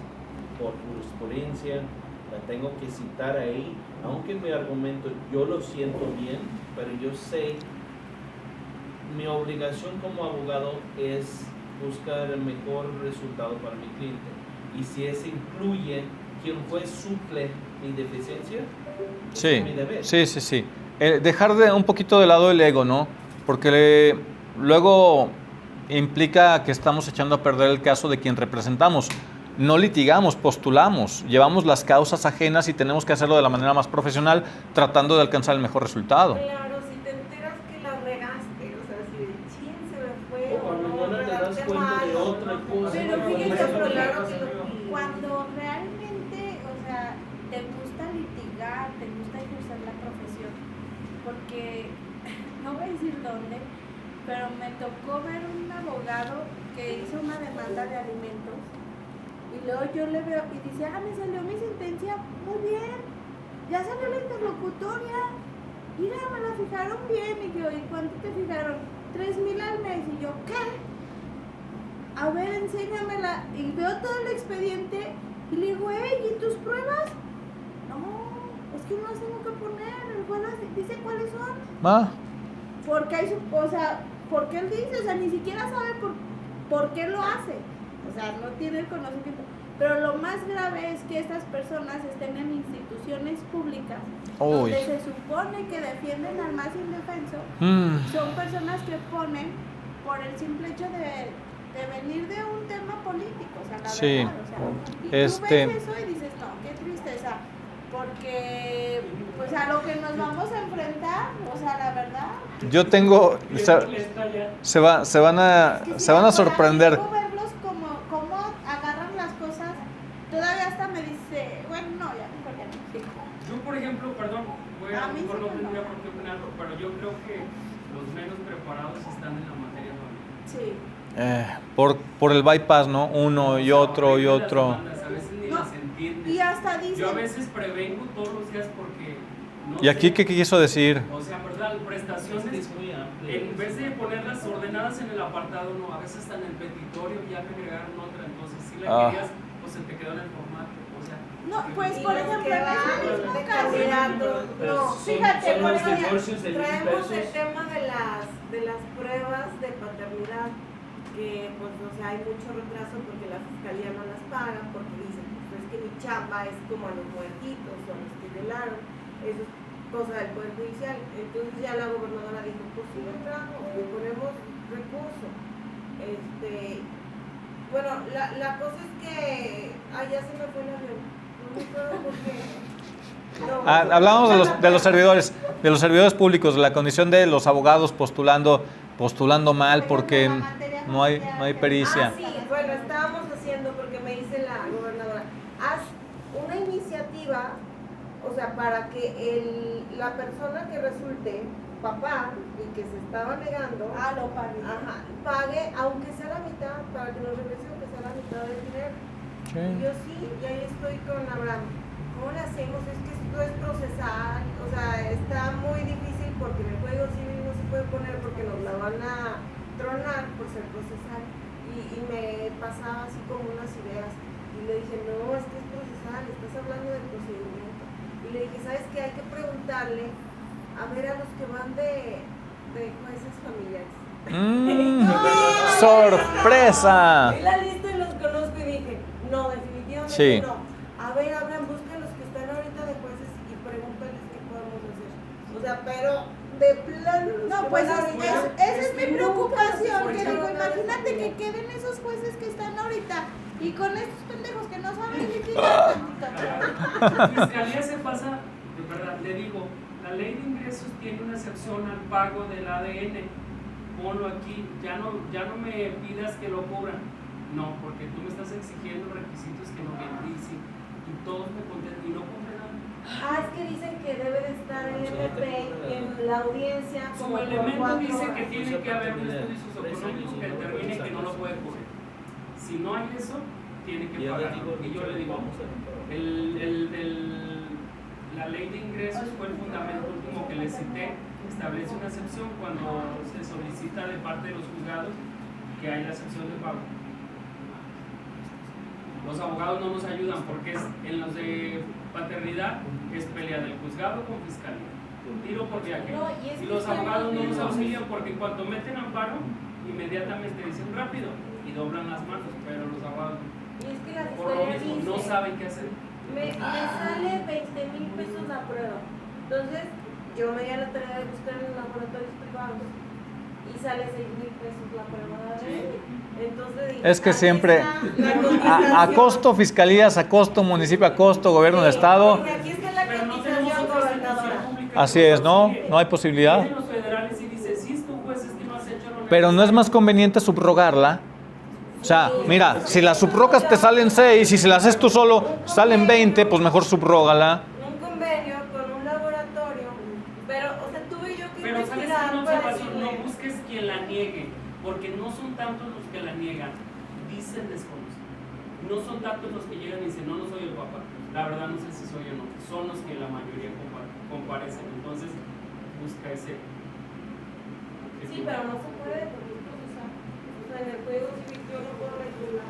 por jurisprudencia, la tengo que citar ahí, aunque mi argumento yo lo siento bien, pero yo sé, mi obligación como abogado es buscar el mejor resultado para mi cliente. Y si eso incluye que un juez suple mi deficiencia, sí, es mi deber. Sí. Dejar un poquito de lado el ego, ¿no? Porque luego implica que estamos echando a perder el caso de quien representamos. No litigamos, postulamos, llevamos las causas ajenas y tenemos que hacerlo de la manera más profesional, tratando de alcanzar el mejor resultado. Claro, si te enteras que la regaste, o sea, si de chin se me fue, O cuando no te das cuenta de otra cosa. Pero no, fíjense, no, no, claro no, que no, cuando realmente, o sea, te gusta litigar, te gusta ejercer la profesión, porque no voy a decir dónde, pero me tocó ver un abogado que hizo una demanda de alimentos y luego yo le veo y dice, me salió mi sentencia, muy bien, ya salió la interlocutoria, mira, me la fijaron bien. Y yo, ¿y cuánto te fijaron? 3,000 al mes. Y yo, ¿qué? A ver, enséñamela. Y veo todo el expediente y le digo, ¿y tus pruebas? No, es que no las tengo que poner, el juez dice cuáles son. Porque hay porque él dice, o sea, ni siquiera sabe por qué lo hace. O sea, no tiene el conocimiento. Pero lo más grave es que estas personas estén en instituciones públicas donde se supone que defienden al más indefenso. Son personas que ponen por el simple hecho de venir de un tema político, o sea, la verdad, o sea, y tú ves eso y dices, no, qué tristeza, porque pues a lo que nos vamos a enfrentar, o sea, la verdad. Yo tengo, se van a sorprender. Verlos cómo agarran las cosas, todavía hasta me dice, bueno, no, ya mejor ya no. Yo, por ejemplo, perdón, A mí mejor sí no que tendría no. por qué opinarlo, pero yo creo que los menos preparados están en la materia familiar. Sí. Por el bypass, ¿no? Uno y otro y otro. A veces ni No, las entiendes. Y hasta dicen, Yo a veces prevengo todos los días porque no ¿Y aquí sé. qué quiso decir? O sea, ¿verdad? Prestaciones, Es muy amplio. en vez de ponerlas ordenadas en el apartado, no, a veces hasta en el petitorio ya me agregaron otra, entonces sí le Ah. querías, pues se te quedó en el formato. O sea, No, pues Y por los ejemplo, que en van ese mismo de caso, candidatos, Pero no, fíjate, son por los ejemplo, divorcios de 1,000 traemos el pesos. tema de las pruebas de paternidad, que pues o sea hay mucho retraso porque la fiscalía no las paga, porque dicen, pues es que mi chamba es como a los muertitos o a los que velaron, eso es cosa del Poder Judicial. Entonces ya la gobernadora dijo, pues sí lo entramos, le ponemos recurso. Bueno, la cosa es que, ya se me fue el avión, no me acuerdo por qué. No. Hablábamos de los servidores públicos, de la condición de los abogados postulando mal porque no hay pericia. Sí, bueno, estábamos haciendo, porque me dice la gobernadora, haz una iniciativa, o sea, para que la persona que resulte papá y que se estaba negando, lo pagué. pague, aunque sea la mitad, para que nos regrese aunque sea la mitad del dinero. Y yo sí, y ahí estoy con Abraham. ¿Cómo le hacemos? Es que esto es procesal, o sea, está muy difícil porque en el Código Civil no se puede poner porque nos la van a tronar por ser procesal. Y me pasaba así como unas ideas. Y le dije, no, es que es procesal, estás hablando del procedimiento. Y le dije, ¿sabes qué? Hay que preguntarle a ver a los que van de jueces familiares. ¡Sorpresa! Vi la lista y los conozco y dije, no, definitivamente Sí. no. A ver, Abraham, busca a los que están ahorita de jueces y pregúntales qué podemos hacer. O sea, pero de plano. los No, que pues van ahorita, esa es mi preocupación, nunca que se digo, escucharon imagínate nada de que queden esos jueces que están ahorita y con estos pendejos que no saben litigar. la fiscalía se pasa, de verdad, le digo, la ley de ingresos tiene una excepción al pago del ADN. Ponlo aquí, ya no me pidas que lo cubran. No, porque tú me estás exigiendo requisitos que no vienen y todos me contestan y no cumplen nada. Es que dicen que debe de estar el MP en la audiencia Su como por elemento 4 dice horas. que tiene que haber un estudio socioeconómico que determine que no lo puede cubrir. Si no hay eso, tiene que pagar. Y yo le digo, la ley de ingresos fue el fundamento último que le cité, establece una excepción cuando se solicita de parte de los juzgados que hay la excepción de pago. Los abogados no nos ayudan porque en los de paternidad es pelea del juzgado con fiscalía, tiro por viaje. No, y es Y que los están abogados no nos viendo. auxilian porque en cuanto meten amparo, inmediatamente dicen rápido y doblan las manos, pero los abogados Y es que la por lo fiscalía mismo no dice, saben qué hacer. me sale 20,000 pesos la prueba. Entonces, yo me di a la tarea de buscar en laboratorios privados y sale 6,000 pesos la prueba de ADN. Entonces, dije, Es que aquí siempre está la a cotización. costo fiscalías, a costo municipio, a costo gobierno de Sí, estado. porque aquí está la Pero no tenemos cotización, otra gobernadora. institución pública Así que nos es, ¿no? auxilie. No hay posibilidad. Vienen los federales y dicen, si es tu juez, es que no has hecho lo Pero no es necesario". más conveniente subrogarla. O sea, mira, si las subrogas te salen 6 y si las haces tú solo salen 20, pues mejor subrógala. Un convenio con un laboratorio, pero, o sea, tuve yo que Pero sabes que investigar no, para observación, no decirle, busques quien la niegue, porque no son tantos los que la niegan, dicen desconocen. No son tantos los que llegan y dicen, no soy el papá. La verdad no sé si soy o no. Son los que la mayoría comparecen. Entonces, busca ese. sí, pero no se puede porque es procesal. O sea, en el Código Civil yo no puedo regular.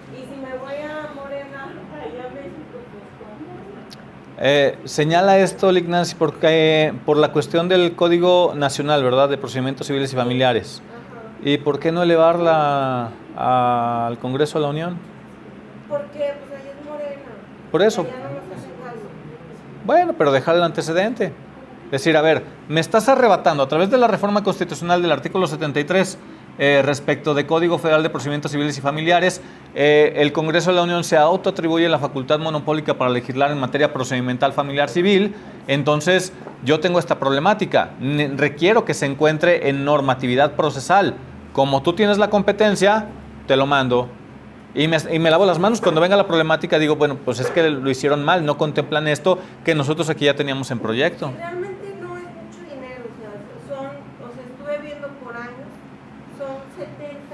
Y si me voy a Morena, allá a México, pues ¿cómo? Señala esto, Lignacy, porque por la cuestión del Código Nacional, ¿verdad? De Procedimientos Civiles y Familiares. Ajá. ¿Y por qué no elevarla al Congreso de la Unión? Porque pues allá es Morena. Por eso. Allá no nos hacen caso. Bueno, pero dejar el antecedente. Decir, a ver, me estás arrebatando a través de la reforma constitucional del artículo 73 respecto de Código Federal de Procedimientos Civiles y Familiares, el Congreso de la Unión se autoatribuye la facultad monopólica para legislar en materia procedimental familiar civil. Entonces, yo tengo esta problemática. Requiero que se encuentre en normatividad procesal. Como tú tienes la competencia, te lo mando. Y me lavo las manos cuando venga la problemática, digo, bueno, pues es que lo hicieron mal, no contemplan esto que nosotros aquí ya teníamos en proyecto. Realmente no es mucho dinero, o sea, estuve viendo por años, son 70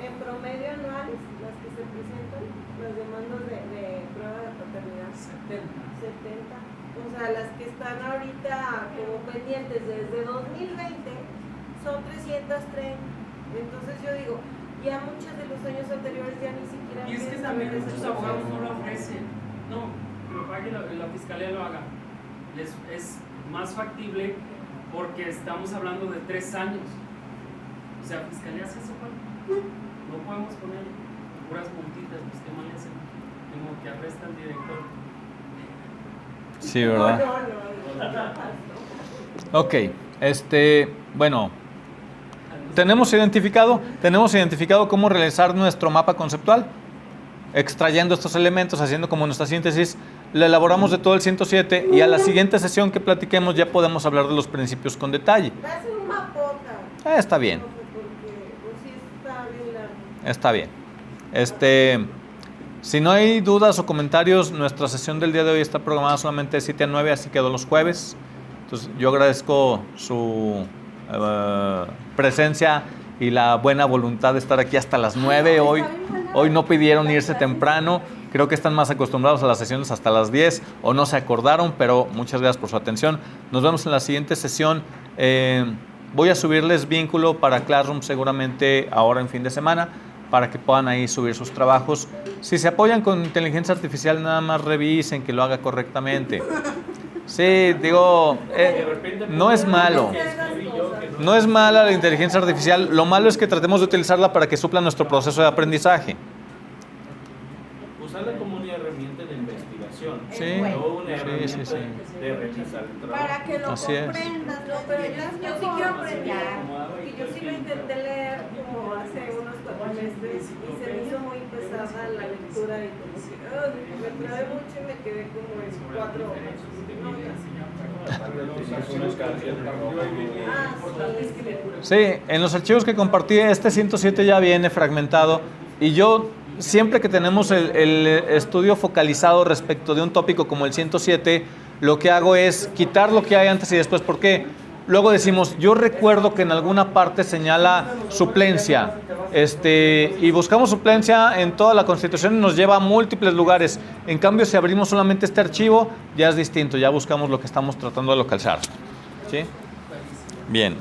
en promedio anuales las que se presentan, las demandas de prueba de paternidad. 70. O sea, las que están ahorita como pendientes desde 2020 son 330. Entonces yo digo, Ya muchos de los años anteriores ya ni siquiera Y es que piensan también en ese muchos proceso. abogados no lo ofrecen. No, que lo pague la fiscalía lo haga. Es más factible porque estamos hablando de 3 años. O sea, fiscalía se hace falta. No podemos poner puras multitas, pues qué mal hacen. Como que arresta al director. Sí, ¿verdad? No. Ok, bueno, tenemos identificado cómo realizar nuestro mapa conceptual, extrayendo estos elementos, haciendo como nuestra síntesis, la elaboramos de todo el 107 y a la siguiente sesión que platiquemos ya podemos hablar de los principios con detalle. Va a ser un mapota. Está bien, Porque pues sí está bien largo. está bien. Si no hay dudas o comentarios, nuestra sesión del día de hoy está programada solamente de 7 a 9, así quedó los jueves. Entonces, yo agradezco su presencia y la buena voluntad de estar aquí hasta las 9. Hoy no pidieron irse temprano. Creo que están más acostumbrados a las sesiones hasta las 10 o no se acordaron, pero muchas gracias por su atención. Nos vemos en la siguiente sesión. Voy a subirles vínculo para Classroom seguramente ahora en fin de semana, para que puedan ahí subir sus trabajos. Si se apoyan con inteligencia artificial, nada más revisen que lo haga correctamente. Sí, digo, no es malo. No es mala la inteligencia artificial. Lo malo es que tratemos de utilizarla para que supla nuestro proceso de aprendizaje. Usarla como una herramienta de investigación. Sí, No una herramienta sí, sí. de realizar el trabajo. Para que lo Así es. comprendas, No, lo pero entiendas yo sí mejor. quiero aprender. Y yo sí lo intenté leer como hace unos 4 meses y se me hizo muy pesada la lectura y como que me trabé mucho y me quedé como en 4 horas. Sí, en los archivos que compartí, este 107 ya viene fragmentado y yo siempre que tenemos el estudio focalizado respecto de un tópico como el 107, lo que hago es quitar lo que hay antes y después. ¿Por qué? Luego decimos, yo recuerdo que en alguna parte señala suplencia, y buscamos suplencia en toda la Constitución y nos lleva a múltiples lugares. En cambio, si abrimos solamente este archivo, ya es distinto, ya buscamos lo que estamos tratando de localizar. ¿Sí? Bien.